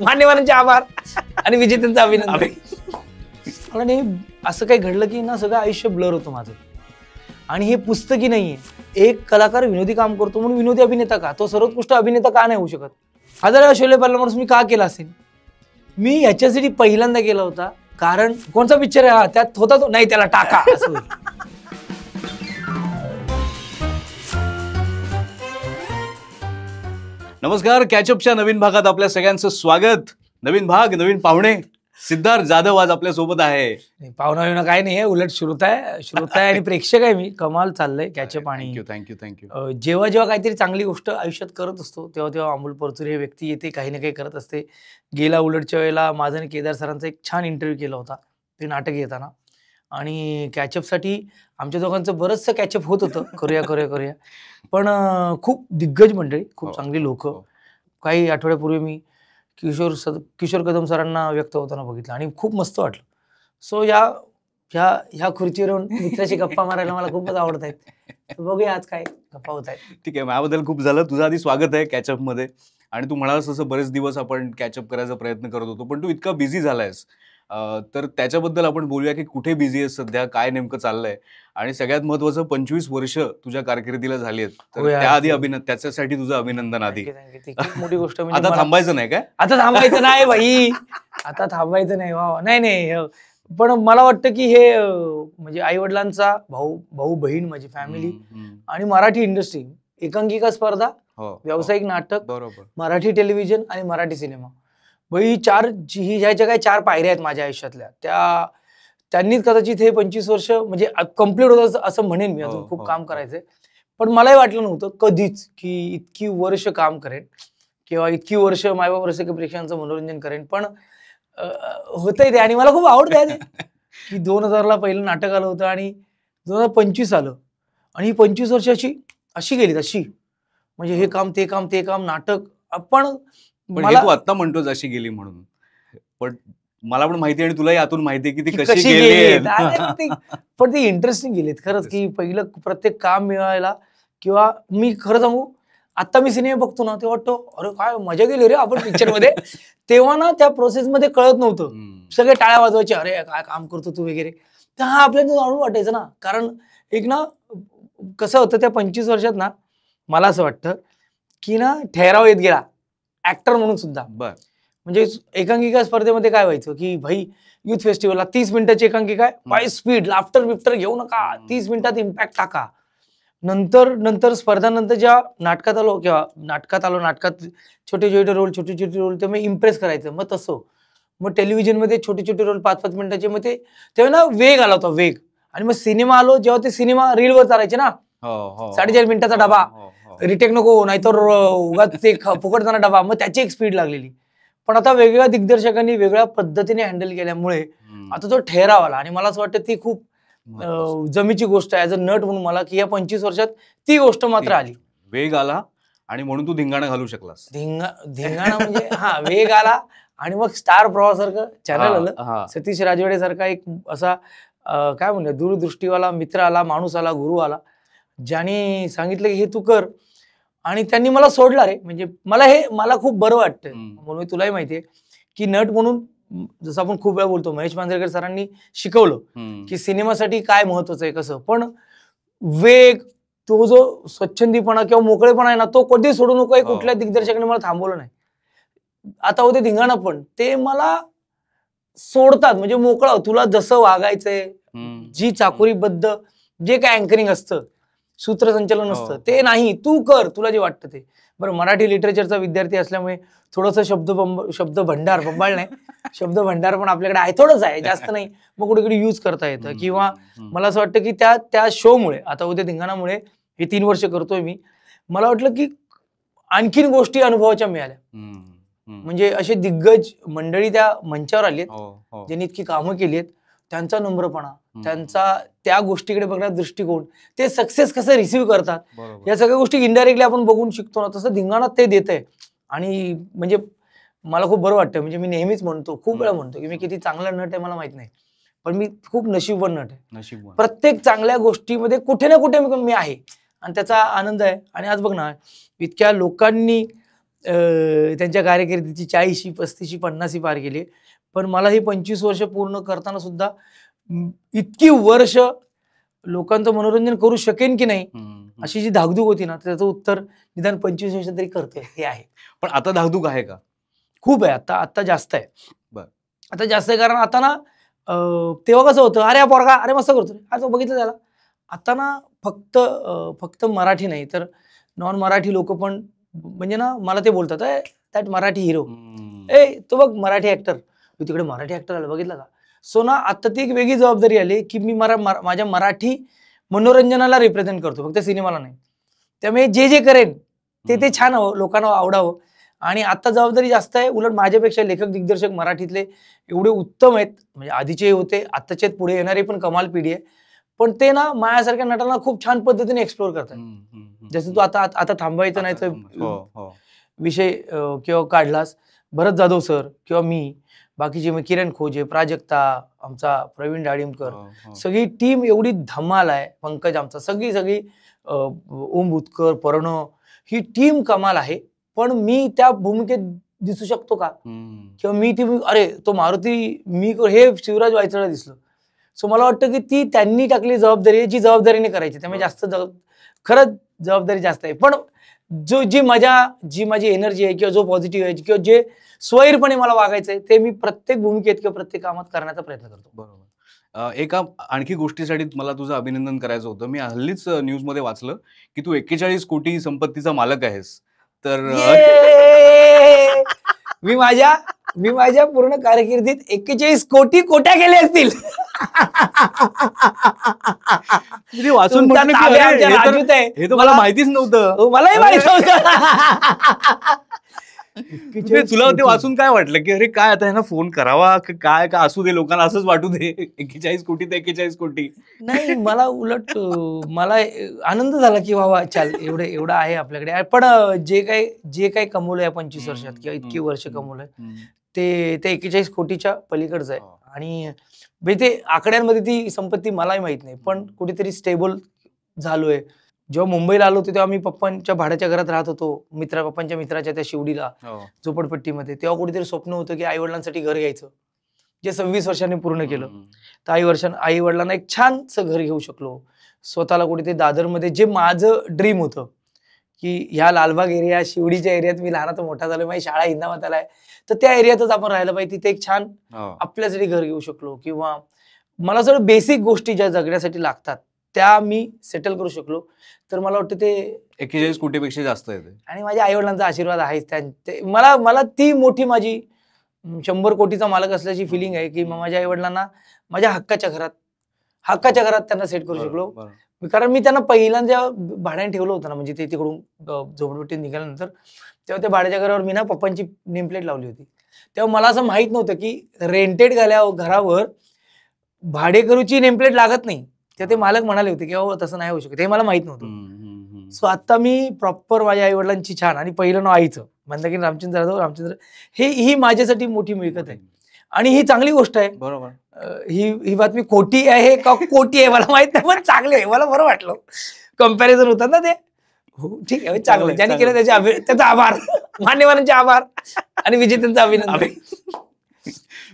मान्यवरांचे आभार आणि विजेत्यांचं अभिनंदन. मला नेहमी असं काही घडलं की ना सगळं आयुष्य ब्लर होतं माझं. आणि हे पुस्तकी नाहीये. एक कलाकार विनोदी काम करतो म्हणून विनोदी अभिनेता का, तो सर्वोत्कृष्ट अभिनेता का नाही होऊ शकत? हजार शोले पहिला माणूस मी का केला असेल? मी ह्याच्यासाठी पहिल्यांदा केला होता कारण कोणचा पिक्चर आहे हा त्यात होता तो, नाही त्याला टाका असं. नमस्कार, कॅचअपच्या नवीन भागात आपल्या सगळ्यांचं स्वागत. नवीन भाग, नवीन पाहुणे. सिद्धार्थ जाधव आज आपल्या सोबत आहे. पाहुणा विना काय नाही, उलट श्रोता आहे आणि प्रेक्षक आहे. मी कमाल चाललंय कॅचअप. आणि थँक्यू. जेव्हा जेव्हा काहीतरी चांगली गोष्ट आयुष्यात करत असतो तेव्हा तेव्हा अमोल परचुरे हे व्यक्ती येते, काही ना काही करत असते. गेला उलटच्या वेळेला माझं आणि केदार सरांचा एक छान इंटरव्ह्यू केला होता ते नाटक येताना. आणि कॅचअपसाठी आमच्या दोघांचं बरंचसं कॅचअप होत होतं, करूया. पण खूप दिग्गज मंडळी, खूप चांगली लोक. काही आठवड्यापूर्वी मी किशोर कदम सरांना व्यक्त होताना बघितलं आणि खूप मस्त वाटलं. सो ह्या खुर्चीवर येऊन मित्राशी गप्पा मारायला मला खूपच आवडत आहेत. बघूया आज काय गप्पा होत आहेत. ठीक आहे, माझ्याबद्दल खूप झालं. तुझं आधी स्वागत आहे कॅचअप मध्ये. आणि तू म्हणालास तसं बरेच दिवस आपण कॅचअप करायचा प्रयत्न करत होतो, पण तू इतका बिझी झालायस. तर त्याच्याबद्दल आपण बोलूया की कुठे बिझी आहेस सध्या, काय नेमकं चाललंय. आणि सगळ्यात महत्वाचं 25 वर्ष तुझ्या कारकिर्दीला झाली आहेत, तर त्याआधी त्याच्यासाठी तुझं अभिनंदन आधी. खूप मोठी गोष्ट. आता थांबायचं नाही काय? आता थांबायचं नाही भाई, आता थांबायचं नाही. वा नाही. पण मला वाटतं की हे म्हणजे आई वडिलांचा, भाऊ बहीण, माझी फॅमिली आणि मराठी इंडस्ट्री, एकांकिका स्पर्धा, व्यावसायिक नाटक, मराठी टेलिव्हिजन आणि मराठी सिनेमा, भाई ह्याच्या काय 4 पायऱ्या आहेत माझ्या आयुष्यातल्या. त्यांनीच कदाचित हे 25 वर्ष म्हणजे कम्प्लीट होत असं म्हणेन मी. अजून खूप काम करायचंय, पण मलाही वाटलं नव्हतं कधीच की इतकी वर्ष काम करेन किंवा इतकी वर्ष मायबाप रसिक प्रेक्षकांचं मनोरंजन करेन. पण होतंय ते आणि मला खूप आवडतंय ते की 2000ला पहिलं नाटक आलं होतं आणि 2025 आलं आणि ही 25 वर्ष अशी गेलीत अशी. म्हणजे हे काम ते काम नाटक. आपण तू आता म्हणतो अशी गेली म्हणून, पण मला पण माहिती आणि तुलाही आतून माहिती की ती कशी गेली. पण ती इंटरेस्टिंग गेलीत खरंच. की पहिलं प्रत्येक काम मिळायला किंवा मी खरं सांगू, आता मी सिनेमा बघतो ना तेव्हा वाटतो अरे काय मजा गेली रे आपण पिक्चर मध्ये. तेव्हा ना त्या प्रोसेस मध्ये कळत नव्हतं, सगळे टाळ्या वाजवायचे, अरे काय काम करतो तू वगैरे. तर हा आपल्याला जाणून वाटायचं ना. कारण एक ना कसं होतं त्या 25 वर्षात ना, मला असं वाटतं की ना ठहराव येत गेला ऍक्टर म्हणून सुद्धा. म्हणजे एकांकिका स्पर्धेमध्ये काय व्हायचं की भाई युथ फेस्टिवलला 30 मिनिटाची एकांकिका आहे, पाय स्पीड, लाफ्टर बिफ्टर घेऊ नका, 30 मिनिटात इम्पॅक्ट टाका. नंतर स्पर्धानंतर ज्या नाटकात छोटे छोटे रोल ते मग इम्प्रेस करायचं. मग तसं मग टेलिव्हिजनमध्ये छोटे रोल 5-5 मिनिटाचे. मग तेव्हा ना वेग आला होता, वेग. आणि मग सिनेमा आलो जेव्हा ते सिनेमा रीलवर चालायचे ना, 4.5 मिनिटाचा डबा, रिटेक नको नाहीतर उगाच ते फुकट जाणार डबा. मग त्याची एक स्पीड लागलेली. पण आता वेगवेगळ्या दिग्दर्शकांनी वेगळ्या पद्धतीने हँडल केल्यामुळे आता तो ठहराव आला. आणि मला असं वाटतं ती खूप जमीची गोष्ट आहे ऍज अ नट म्हणून मला, की या 25 वर्षात ती गोष्ट मात्र आली. वेग आला आणि म्हणून तू धिंगाणा घालू शकलास. धिंगाणा म्हणजे हा वेग आला. आणि मग स्टार प्रवाहासारखं चॅनल आलं, सतीश राजवाडे सारखा एक असा काय म्हणूया दूरदृष्टीवाला मित्र आला, माणूस आला, गुरु आला, ज्याने सांगितलं की हे तू कर. आणि त्यांनी मला सोडला रे. म्हणजे मला खूप बरं वाटतं. म्हणून तुलाही माहितीये की नट म्हणून जसं आपण खूप वेळा बोलतो, महेश मांजरेकर सरांनी शिकवलं की सिनेमासाठी काय महत्वाचं आहे कसं. पण वेग, तो जो स्वच्छंदीपणा किंवा मोकळेपणा आहे ना, तो कधी सोडू नको. आहे कुठल्या दिग्दर्शकाने मला थांबवलं नाही. आता होते धिंगाणा पण ते मला सोडतात. म्हणजे मोकळा, तुला जसं वागायचंय, जी चाकोरीबद्ध जे काय अँकरिंग असतं, सूत्रसंचालन असतं, ते नाही, तू कर तुला जे वाटतं ते. बरं, मराठी लिटरेचरचा विद्यार्थी असल्यामुळे थोडंसं शब्द भंडार पण आपल्याकडे आहे, थोडंच आहे, जास्त नाही. मग कुठे यूज करता येतं. किंवा मला असं वाटतं की त्या शोमुळे, आता उद्या धिंगाणामुळे हे 3 वर्ष करतोय मी, मला वाटलं की आणखीन गोष्टी अनुभवाच्या मिळाल्या. म्हणजे असे दिग्गज मंडळी त्या मंचावर आली आहेत ज्यांनी इतकी कामं केली आहेत. त्यांचा नम्रपणा, त्यांचा त्या गोष्टीकडे बघण्याचा दृष्टिकोन, ते सक्सेस कसं रिसिव्ह करतात, या सगळ्या गोष्टी इनडायरेक्टली आपण बघून शिकतो ना, तसं धिंगाणात ते देत आहे. आणि म्हणजे मला खूप बरं वाटतं. म्हणजे मी नेहमीच म्हणतो, खूप वेळा म्हणतो की मी किती चांगला नट आहे मला माहित नाही, पण मी खूप नशीबवान नट आहे. प्रत्येक चांगल्या गोष्टीमध्ये कुठे ना कुठे मी आहे आणि त्याचा आनंद आहे. आणि आज बघ ना, इतक्या लोकांनी त्यांच्या कारकिर्दीची 40, 35, 50 पार केली. पण मला ही 25 वर्ष पूर्ण करताना सुद्धा इतकी वर्ष लोकांचं मनोरंजन करू शकेन की नाही अशी जी धाकधूक होती ना, त्याचं उत्तर निदान 25 वर्ष तरी करतोय हे आहे. पण आता धाकधूक आहे का? खूप आहे. आता जास्त आहे. बरं. आता जास्त आहे, कारण आता ना तेव्हा कसं होतं, अरे हा पोरगा अरे मस्त करतो, आज बघितलं त्याला. आता ना फक्त मराठी नाही तर नॉन मराठी लोक पण म्हणजे ना मला ते बोलतात, दॅट मराठी हिरो, तो बघ मराठी ऍक्टर, तू तिकडे मराठी ऍक्टर आला बघितलं का. सो ना आता ती एक वेगळी जबाबदारी आली की मी माझ्या मराठी मनोरंजनाला रिप्रेझेंट करतो, फक्त सिनेमाला नाही. त्यामुळे जे करेन ते छान हवं, लोकांना आवडावं. आणि आता जबाबदारी जास्त आहे. उलट माझ्यापेक्षा लेखक दिग्दर्शक मराठीतले एवढे उत्तम आहेत, म्हणजे आधीचे होते, आत्ताचे पुढे येणारे पण कमाल पिढी आहे. पण ते ना माझ्यासारख्या नटांना खूप छान पद्धतीने एक्सप्लोर करतात. जसं तू आता थांबवायचं नाही तर विषय किंवा काढलास, भरत जाधव सर किंवा मी, बाकीचे मग किरण खोजे, प्राजक्ता, आमचा प्रवीण डाळिंबकर, सगळी टीम एवढी धमाल आहे. पंकज आमचा, सगळी ओम भूतकर, पर्ण, ही टीम कमाल आहे. पण मी त्या भूमिकेत दिसू शकतो का, किंवा मी ती अरे तो मारुती मी हे शिवराज वायचळला दिसलो. सो मला वाटतं की ती त्यांनी टाकली जबाबदारी, जी जबाबदारीने करायची, त्यामुळे जास्त खरंच जबाबदारी जास्त आहे. पण जी माझी एनर्जी आहे किंवा जो पॉझिटिव्ह आहे किंवा जे स्वैरपणे मला वागायचं आहे ते मी प्रत्येक भूमिकेत किंवा प्रत्येक कामात करण्याचा प्रयत्न करतो. बरोबर. एका आणखी गोष्टीसाठी मला तुझं अभिनंदन करायचं होतं. मी हल्लीच न्यूजमध्ये वाचलं की तू 41 कोटी संपत्तीचा मालक आहेस. तर मी माझ्या पूर्ण कारकिर्दीत 41 कोटी कोट्या केले असतील. वाचून हे तर मला माहितीच नव्हतं. मलाही माहित नव्हतं. तुला ते वाचून काय वाटलं की अरे काय आता ह्यांना फोन करावा काय का असू दे, लोकांना असंच वाटू दे 41 कोटी तर 41 कोटी. नाही, मला उलट मला आनंद झाला की बाबा चाल एवढं आहे आपल्याकडे. पण जे काही कमवलंय या 25 वर्षात किंवा इतकी वर्ष कमवलंय ते 41 कोटीच्या पलीकडचं आहे. आणि ते आकड्यांमध्ये ती संपत्ती मलाही माहित नाही, पण कुठेतरी स्टेबल झालोय. जेव्हा मुंबईला आलो होतो तेव्हा मी पप्पांच्या भाड्याच्या घरात राहत होतो, पप्पांच्या मित्राच्या त्या शिवडीला झोपडपट्टीमध्ये. तेव्हा कुठेतरी स्वप्न होतं की आई वडिलांसाठी घर घ्यायचं, जे 26 वर्षांनी पूर्ण केलं. तर आई वडिलांना एक छानसं घर घेऊ शकलो. स्वतःला कुठेतरी दादरमध्ये, जे माझं ड्रीम होतं की ह्या लालबाग एरिया, शिवडीच्या एरियात मी लहानात मोठा झालोय, माझी शाळा हिंदामाताला आहे, तर त्या एरियातच आपण राहायला पाहिजे. तिथे एक छान आपल्यासाठी घर घेऊ शकलो, किंवा मला सगळं बेसिक गोष्टी ज्या जगण्यासाठी लागतात त्या मी सेटल करू शकलो. तर मला वाटतं ते 41 कोटीपेक्षा जास्त आहे. आणि माझ्या आई वडिलांचा आशीर्वाद आहे. मला ती मोठी माझी 100 कोटीचा मालक असल्याची फिलिंग आहे की माझ्या आई वडिलांना माझ्या हक्काच्या घरात त्यांना सेट करू शकलो. कारण मी त्यांना पहिल्यांदा भाड्याने ठेवलं होतं ना, म्हणजे ते तिकडून झोपडपट्टीत निघाल्यानंतर, तेव्हा त्या भाड्याच्या घरावर मी ना पप्पांची नेमप्लेट लावली होती. तेव्हा मला असं माहित नव्हतं की रेंटेड घरावर भाडेकरूची नेमप्लेट लागत नाही. ते मालक म्हणाले होते की तसं नाही होऊ शकत, हे मला माहित नव्हतं. सो आता मी प्रॉपर माझ्या आई वडिलांची छान, आणि पहिलं नाव आईचं मंदाकिनी रामचंद्र जाधव, ही माझ्यासाठी मोठी मिळकत आहे. आणि ही चांगली गोष्ट आहे. बरोबर. ही बातमी खोटी आहे का कोटी आहे मला माहित नाही, पण चांगली आहे. मला बरं वाटलं, कम्पॅरिझन होतात ना ते. हो ठीक आहे, चांगलं. ज्यांनी केलं त्याचा आभार, मान्यवरांचे आभार, आणि विजेत्यांचं अभिनंदन.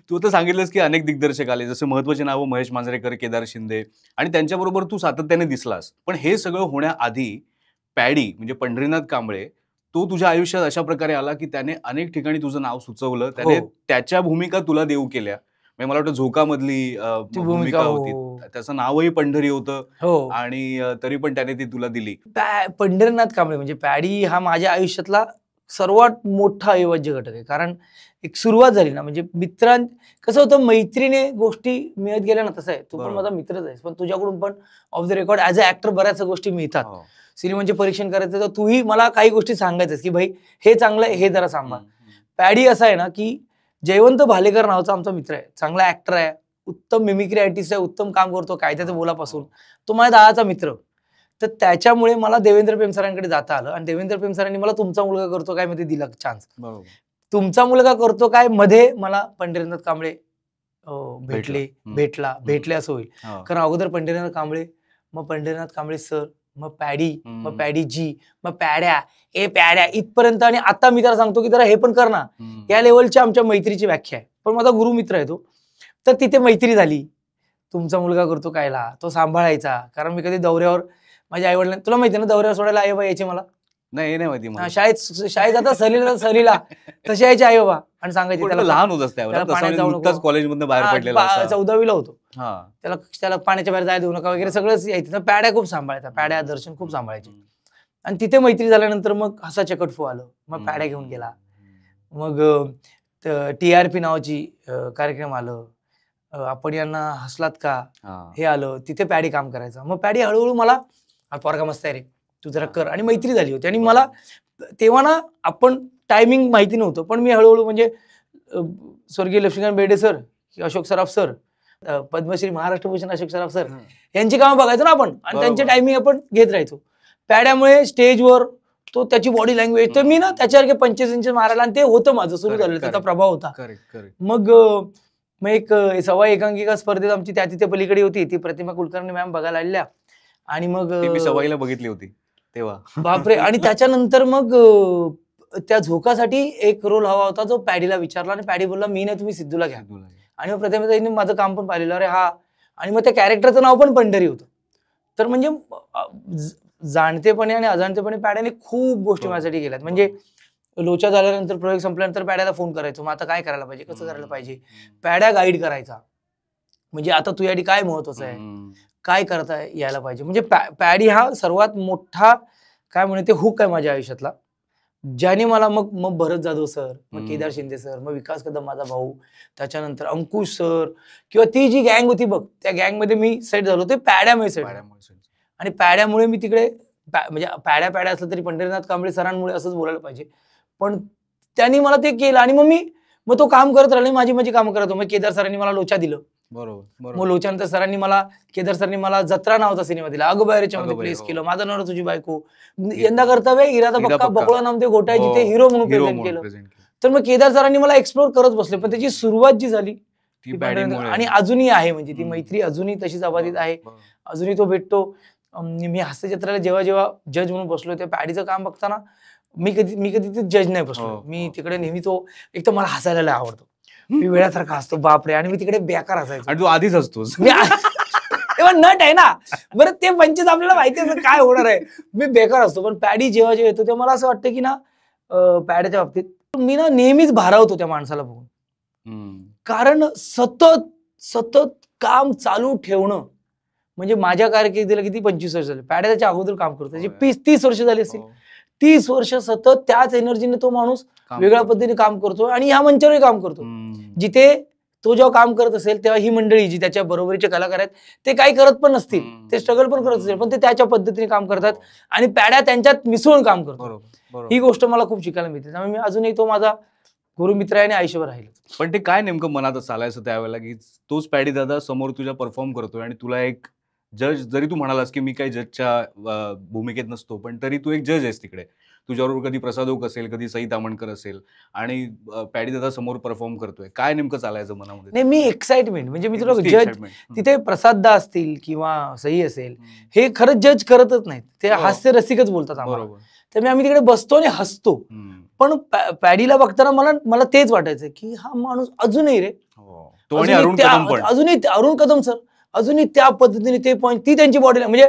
तू तर सांगितलंस की अनेक दिग्दर्शक आले, जसे महत्वाचे नाव महेश मांजरेकर, केदार शिंदे, आणि त्यांच्याबरोबर तू सातत्याने दिसलास. पण हे सगळं होण्याआधी पॅडी म्हणजे पंढरीनाथ कांबळे, तो तुझ्या आयुष्यात अशा प्रकारे आला की त्याने अनेक ठिकाणी तुझं नाव सुचवलं, त्याने त्याच्या भूमिका तुला देऊ केल्या. म्हणजे मला वाटतं झोकामधली भूमिका होती, त्याचं नावही पंढरी होतं, आणि तरी पण त्याने ती तुला दिली. पंढरीनाथ कांबळे म्हणजे पॅडी हा माझ्या आयुष्यातला सर्वात मोठा अविभाज्य घटक आहे. कारण एक सुरुवात झाली ना, म्हणजे कसं होतं, मैत्रीने गोष्टी मिळत गेल्या ना, तसं आहे. तू पण माझा मित्रच आहेस, पण तुझ्याकडून पण of the record as a actor बऱ्याच गोष्टी मिळतात. सिनेमांचे परीक्षण करायचं तर तूही मला काही गोष्टी सांगायचंस की भाई हे चांगलं आहे, हे जरा सांभाळ. पॅडी असं आहे ना की जयवंत भालेकर नावाचा आमचा मित्र आहे, चांगला ऍक्टर आहे, उत्तम मिमिक्री आर्टिस्ट आहे, उत्तम काम करतो कायद्याच्या बोलापासून. तो माझ्या दादाचा मित्र. तर त्याच्यामुळे मला देवेंद्र पेमसरांकडे जाता आलं, आणि देवेंद्र पेमसरांनी मला तुमचा मुलगा करतो काय मध्ये दिला चान्स. तुमचा मुलगा करतो काय मध्ये मला पंढरीनाथ कांबळे भेटले असं होईल. कारण अगोदर पंढरीनाथ कांबळे, मग पंढरीनाथ कांबळे सर, मग पॅडी, मग पॅडी जी, मग पॅड्या, प्याड्या इथपर्यंत. आणि आता मी त्याला सांगतो की जरा हे पण कर ना. या लेवलच्या आमच्या मैत्रीची व्याख्या आहे. पण माझा गुरुमित्र आहे तो. तर तिथे मैत्री झाली. तुमचा मुलगा करतो कायला, तो सांभाळायचा. कारण मी कधी दौऱ्यावर माझ्या आई वडिलांना, तुला माहिती ना दौऱ्यावर सोडायला आई बाबा यायचे मला. नाही नाही माहिती मला. शाळेत आता सहलीला तसे यायचे आई बाबा आणि सांगायचे त्याला लहान होत असते कॉलेजमधून बाहेर पडलेला 14वीला होतो. त्याला पाण्याच्या बाहेर जायला देऊ नका वगैरे सगळंच यायचं. पॅड्या खूप सांभाळायचा, पॅड्या दर्शन खूप सांभाळायचे. आणि तिथे मैत्री झाल्यानंतर मग हसा चकटफू आलं. मग पॅड्या घेऊन गेला. मग TRP नावाची कार्यक्रम आलं. आपण यांना हसलात का हे आलं. तिथे पॅडी काम करायचा. मग पॅडी हळूहळू मला पोरगा मस्त आहे रे तू जरा कर, आणि मैत्री झाली होती. आणि मला तेव्हा ना आपण टायमिंग माहिती नव्हतं, पण मी हळूहळू म्हणजे स्वर्गीय Laxmikant Berde sir, Ashok Saraf sir, Padmashri Maharashtra Bhushan Ashok Saraf sir यांची कामं बघायचो ना आपण, आणि त्यांचे टायमिंग आपण घेत राहायचो. पॅड्यामुळे स्टेजवर तो त्याची बॉडी लँग्वेज, तर मी ना त्याच्यासारखे 25 इंच मारायला, आणि ते होतं माझं सुरू झालं, त्याचा प्रभाव होता. मग एक सवा एकांकिका स्पर्धेत आमची त्या तिथे पलीकडे होती, ती प्रतिमा कुलकर्णी मॅम बघायला आलेल्या. आणि मग मी सवाईला बघितली होती तेव्हा, बापरे. आणि त्याच्यानंतर मग त्या झोकासाठी एक रोल हवा होता, जो पॅडीला विचारला, आणि पॅडी बोलला मी नाही, तुम्ही सिद्धूला घ्या. आणि मग प्रतिमाताईंनी माझं काम पण पाहिलेलं, अरे हा. आणि मग त्या कॅरेक्टरचं नाव पण पंढरी होतं. तर म्हणजे जाणतेपणे आणि अजाणतेपणे पॅड्याने खूप गोष्टी माझ्यासाठी केल्यात. म्हणजे लोचा झाल्यानंतर, प्रयोग संपल्यानंतर पॅड्याला फोन करायचो, मग आता काय करायला पाहिजे, कसं करायला पाहिजे. पॅड्या गाईड करायचा, म्हणजे आता तुझ्यासाठी काय महत्वाचं आहे, काय करता यायला पाहिजे. म्हणजे पॅडी हा सर्वात मोठा काय म्हणते हुक आहे माझ्या आयुष्यातला, ज्याने मला मग भरत जाधव सर, मग केदार शिंदे सर, मग विकास कदम माझा भाऊ, त्याच्यानंतर अंकुश सर, किंवा ती जी गँग होती बघ, त्या गँगमध्ये मी सेट झालो, ते पॅड्यामुळे सेट. आणि पॅड्यामुळे मी तिकडे म्हणजे पॅड्या असलं तरी पंढरीनाथ कांबळे सरांमुळे असंच बोलायला पाहिजे, पण त्यांनी मला ते केलं. आणि मग तो काम करत राहिले, माझी कामं करत. मग केदार सरांनी मला लोचा दिलं. बरोबर. मग लोच्यानंतर केदार सरांनी मला जत्रा नावाचा सिनेमा दिला, अगबायरेच्या मध्ये प्लेस केलं, माझा नवरा तुझी बायको, यंदा कर्तव्य, इरादा पक्का, बकळा नामदेव घोटाय, जिथे हिरो म्हणून प्रेझेंट केलं. तर मग केदार सरांनी मला एक्सप्लोर करत बसले. पण त्याची सुरुवात जी झाली ती आणि अजूनही आहे, म्हणजे ती मैत्री अजूनही तशीच अबाधित आहे. अजूनही तो भेटतो. मी हास्य जत्रेला जेव्हा जज म्हणून बसलो, त्या पॅडीचं काम बघताना मी कधी ते जज नाही बसलो. मी तिकडे नेहमी तो, एक तर मला हसायला लय आवडतो, मी वेळासारखा हसतो बापरे, आणि मी तिकडे बेकार हसायचो. आणि तू आधीच हसतोस, तेव्हा नट आहे ना. बरं ते 25 आपल्याला माहिती आहे काय होणार आहे, मी बेकार असतो. पण पॅडी जेव्हा येतो तेव्हा मला असं वाटतं की ना, पॅड्याच्या बाबतीत मी ना नेहमीच भारावतो त्या माणसाला बघून. कारण सतत काम चालू ठेवणं, म्हणजे माझ्या कारकिर्दीला किती 25 वर्ष झाले, पॅड्या त्याच्या अगोदर काम करतो, त्याची 30 वर्ष झाली असतील. 30 वर्ष सतत त्याच एनर्जीने तो माणूस वेगळ्या पद्धतीने काम करतो, आणि ह्या मंचावरही काम करतो. जिथे तो जेव्हा काम करत असेल तेव्हा ही मंडळी जी त्याच्या बरोबरीचे कलाकार आहेत, ते काही करत पण नसतील, ते स्ट्रगल पण करत असेल, पण ते त्याच्या पद्धतीने काम करतात, आणि पॅड्या त्यांच्यात मिसळून काम करतो. ही गोष्ट मला खूप शिकायला मिळते. त्यामुळे मी अजूनही तो माझा गुरुमित्र आहे आणि आयुष्यभर राहील. पण ते काय नेमकं मनात चालायचं त्यावेळेला, की तोच पॅडी दादा समोर तुझ्या परफॉर्म करतोय, आणि तुला एक जज, जरी तू म्हणालास की मी काही जजच्या भूमिकेत नसतो, पण तरी तू एक जज आहेस तिकडे. तुझ्याबरोबर कधी प्रसाद ओक असेल, कधी सई तामणकर असेल, आणि पॅडी दादा समोर परफॉर्म करतोय, काय नेमकं चालायचं मनामध्ये? नाही, मी एक्साइटमेंट, म्हणजे मी तुला जज तिथे प्रसाद दा असतील किंवा सई असेल, हे खरंच जज करतच नाहीत, ते हास्य रसिकच बोलतात आम्हाला. तर आम्ही तिकडे बसतो आणि हसतो. पण पॅडीला बघताना मला तेच वाटायचं की हा माणूस अजूनही रे, अजूनही अरुण कदम सर, अजूनही त्या पद्धतीने ते पॉईंट, ती त्यांची बॉडीला, म्हणजे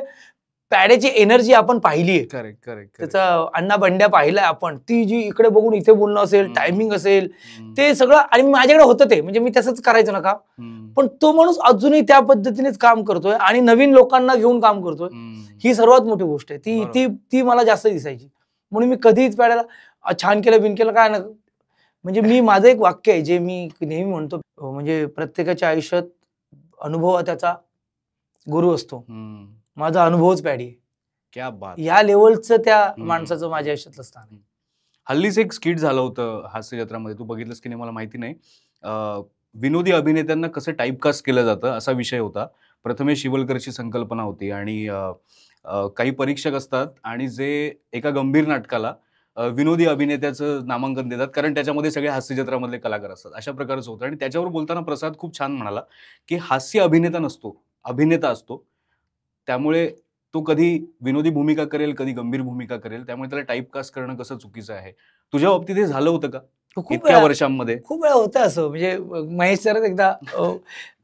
पॅड्याची एनर्जी आपण पाहिलीये. त्याचा अण्णा बंड्या पाहिलाय आपण, ती जी इकडे बघून इथे बोलणं असेल, टायमिंग असेल, ते सगळं. आणि माझ्याकडे होतं ते, म्हणजे मी तसंच करायचं ना काम. पण तो माणूस अजूनही त्या पद्धतीनेच काम करतोय, आणि नवीन लोकांना घेऊन काम करतोय. ही सर्वात मोठी गोष्ट आहे. ती मला जास्त दिसायची. म्हणून मी कधीच पॅड्याला छान केलं बिन केलं काय ना, म्हणजे माझं एक वाक्य आहे जे मी नेहमी म्हणतो, म्हणजे प्रत्येकाच्या आयुष्यात अनुभव त्याचा गुरु असतो. माझा अनुभवच पॅडी. क्या बात. या लेवलचं त्या माणसाचं माझ्या आयुष्यातलं स्थान आहे. हल्लीच एक स्किट झालं होतं हास्य जत्रामध्ये, तू बघितलंस की नाही मला माहिती नाही. विनोदी अभिनेत्यांना कसं टाईपकास्ट केलं जातं असा विषय होता. प्रथमेश शिवलकरची संकल्पना होती, आणि काही परीक्षक असतात आणि जे एका गंभीर नाटकाला विनोदी अभिनेत्याचं नामांकन देतात, कारण त्याच्यामध्ये सगळे हास्य जत्रामधले कलाकार असतात. अशा प्रकारचं होतं. आणि त्याच्यावर बोलताना प्रसाद खूप छान म्हणाला की हास्य अभिनेता नसतो, अभिनेता असतो. त्यामुळे तो कधी विनोदी भूमिका करेल, कधी गंभीर भूमिका करेल, त्यामुळे त्याला टाइपकास्ट करणं कसं चुकीचं आहे. तुझ्या बाबतीत हे झालं होतं का खूप इतक्या वर्षांमध्ये? खूप वेळा होतं असं. म्हणजे महेश सरच एकदा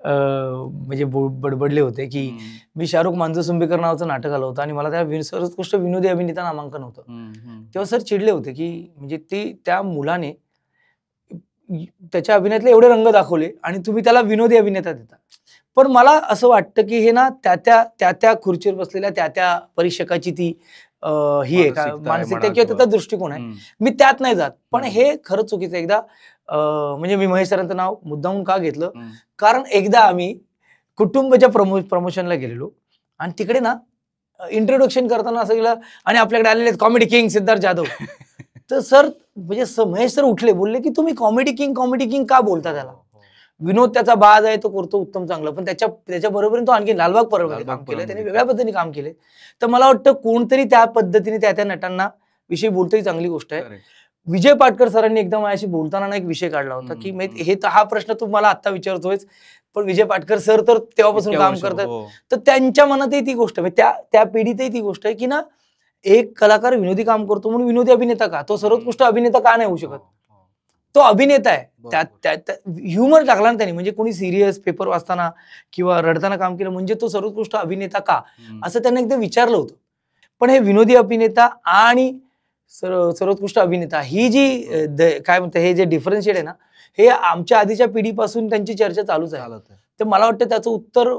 म्हणजे बडबडले होते की मी शाहरुख मांजरसुंबेकर नावाचं नाटक आलं होतं आणि मला त्या सर्वोत्कृष्ट विनोदी अभिनेता नामांकन होतं. तेव्हा सर चिडले होते की म्हणजे त्या मुलाने त्याच्या अभिनयातले एवढे रंग दाखवले आणि तुम्ही त्याला विनोदी अभिनेता देता. पण मला असं वाटतं की हे ना त्या खुर्चीवर बसलेल्या त्या परीक्षकाची ती ही आहे का मानसिकता किंवा त्याचा दृष्टिकोन आहे. मी त्यात नाही जात, पण हे खरंच चुकीचं आहे. एकदा म्हणजे मी महेश सरांचं नाव मुद्दामून का घेतलं, कारण एकदा आम्ही कुटुंबाच्या प्रमोशनला गेलेलो आणि तिकडे ना इंट्रोडक्शन करताना असं गेलं आणि आपल्याकडे आलेले कॉमेडी किंग सिद्धार्थ जाधव. तर सर म्हणजे महेश सर उठले, बोलले की तुम्ही कॉमेडी किंग का बोलता त्याला? विनोद त्याचा बाज आहे, तो करतो उत्तम चांगलं, पण त्याच्या बरोबर तो आणखी लालबाग परळमध्ये काम केलं, त्याने वेगळ्या पद्धतीने काम केले. तर मला वाटतं कोणतरी त्या पद्धतीने त्या नटांना विषयी बोलतोही चांगली गोष्ट आहे. विजय पाटकर सरांनी एकदा माझ्याशी बोलताना एक विषय काढला होता की हे हा प्रश्न तू मला आता विचारतोय, पण विजय पाटकर सर तर तेव्हापासून काम करतात, तर त्यांच्या मनातही ती गोष्ट आहे, त्या पिढीतही ती गोष्ट आहे की ना एक कलाकार विनोदी काम करतो म्हणून विनोदी अभिनेता का, तो सर्वोत्कृष्ट अभिनेता का नाही होऊ शकत? तो अभिनेता आहे, त्यात ह्युमर टाकला ना त्यांनी. म्हणजे कोणी सिरियस पेपर वाचताना किंवा रडताना काम केलं म्हणजे तो सर्वोत्कृष्ट अभिनेता का, असं त्यांना एकदा विचारलं होतं. पण हे विनोदी अभिनेता आणि सर्वोत्कृष्ट अभिनेता ही जी काय म्हणतात, हे जे डिफरन्शिएट आहे ना, हे आमच्या आधीच्या पिढीपासून त्यांची चर्चा चालूच आहे. तर मला वाटतं त्याचं उत्तर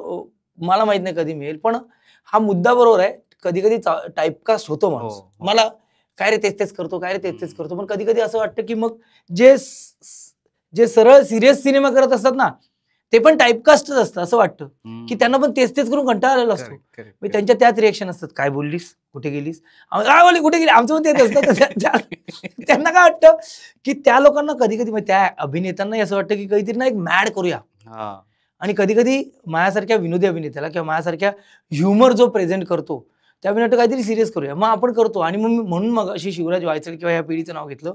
मला माहित नाही कधी मिळेल, पण हा मुद्दा बरोबर आहे. कधी कधी टाइपकास्ट होतो माणूस. मला काय रे तेच करतो, काय रे तेच करतो, पण कधी कधी असं वाटतं की मग जे सरळ सिरियस सिनेमा करत असतात ना, ते पण टाइपकास्टच असतं. असं वाटतं की त्यांना पण तेच करून कंटाळा आलेला असतो. त्यांच्या त्याच रिएक्शन असतात, काय बोललीस, कुठे गेलीस, काय बोलली, कुठे गेली, आमचं पण तेच असतं. त्यांना काय वाटतं की त्या लोकांना कधी कधी त्या अभिनेत्यांनाही असं वाटतं की काहीतरी ना एक मॅड करूया. आणि कधी कधी माझ्यासारख्या विनोदी अभिनेत्याला किंवा माझ्यासारख्या ह्युमर जो प्रेझेंट करतो त्या अभिनेता काहीतरी सिरियस करूया, मग आपण करतो. आणि म्हणून मग अशी शिवराज वायचळ किंवा या पिढीचं नाव घेतलं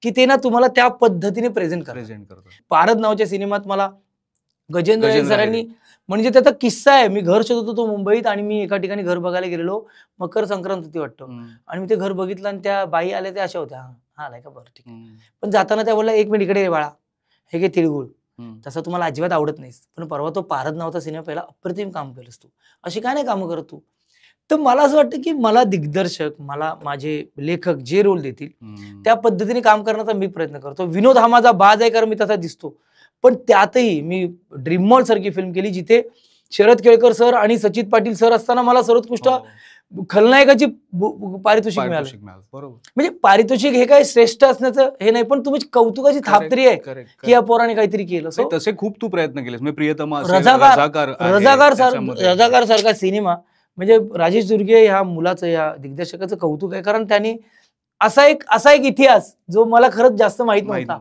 की ते ना तुम्हाला त्या पद्धतीने प्रेझेंट करतो. पारद नावाच्या सिनेमात मला गजेंद्र सरांनी, म्हणजे त्याचा किस्सा आहे, मी घर शोधत होतो मुंबईत आणि मी एका ठिकाणी घर बघायला गेलेलो, मकर संक्रांत होती वाटतं, आणि मी ते घर बघितलं आणि त्या बाई आल्या त्या अशा होत्या, हा नाही का, बरं ठीक आहे. पण जाताना त्या बोलला, एक मिनिट इकडे रे बाळा, हे घे तिळगुळ, तसं तुम्हाला अजिबात आवडत नाहीस, पण परवा तो पारद नावाचा सिनेमा पहिला अप्रतिम काम केलंस तू, अशी काय नाही कामं करत तू. तर मला असं वाटतं की मला दिग्दर्शक, मला माझे लेखक जे रोल देतील त्या पद्धतीने काम करण्याचा मी प्रयत्न करतो. विनोद हा माझा बाज आहे कारण मी तसा दिसतो, पण त्यातही मी ड्रीम मॉल सारखी फिल्म केली जिथे शरद केळकर सर आणि सचित पाटील सर असताना मला सर्वोत्कृष्ट खलनायकाची पारितोषिक मिळालं. म्हणजे पारितोषिक हे काय श्रेष्ठ असण्याचं हे नाही, पण तुम्ही कौतुकाची थापतरी आहे की या पोराने काहीतरी केलं. तसे खूप तू प्रयत्न केलेस. प्रियतमा, रजाकार सारखा सिनेमा, म्हणजे राजेश दुर्गे ह्या मुलाचं, या दिग्दर्शकाचं कौतुक आहे, कारण त्यांनी असा एक इतिहास जो मला खरंच जास्त माहित नव्हता.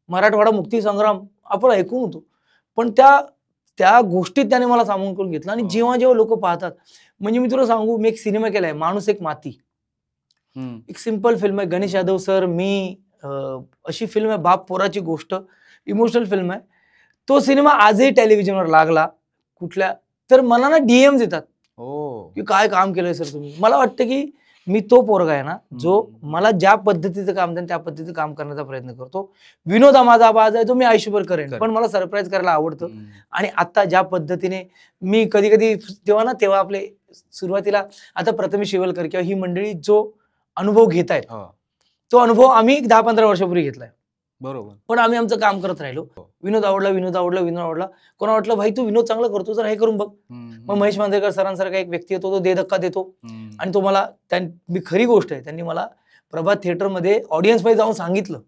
मराठवाडा मुक्ती संग्राम आपण ऐकून होतो, पण त्या गोष्टीत त्याने मला सामावून करून घेतलं. आणि जेव्हा लोक पाहतात, म्हणजे मी तुला सांगू, मी एक सिनेमा केलाय, माणूस एक माती, एक सिंपल फिल्म आहे. गणेश यादव सर, मी, अशी फिल्म आहे, बाप पोराची गोष्ट, इमोशनल फिल्म आहे. तो सिनेमा आजही टेलिव्हिजनवर लागला कुठल्या, तर मला ना डीएम्स येतात की काय काम केलंय सर तुम्ही. मला वाटतं की मी तो पोरगा आहे ना, जो मला ज्या पद्धतीचं काम त्या पद्धतीचं काम करण्याचा प्रयत्न करतो. विनोद हा माझा आवाज आहे, तो मी आयुष्यभर करेन, पण मला सरप्राईज करायला आवडतं. आणि आता ज्या पद्धतीने मी कधी कधी तेव्हा आपले सुरुवातीला, आता प्रथमेश शिवलकर किंवा ही मंडळी जो अनुभव घेत आहेत, तो अनुभव आम्ही 10-15 वर्षापूर्वी घेतलाय. बरोबर. पण आम्ही आमचं काम करत राहिलो. विनोद आवडला. कोणा वाटलं भाई तू विनोद चांगला करतो, जर हे करून बघ. मग महेश मांजरेकर सरांसारखा एक व्यक्ती येतो, तो दे धक्का देतो. आणि तो मला, मी खरी गोष्ट आहे, त्यांनी मला प्रभात थिएटरमध्ये ऑडियन्स मध्ये जाऊन सांगितलं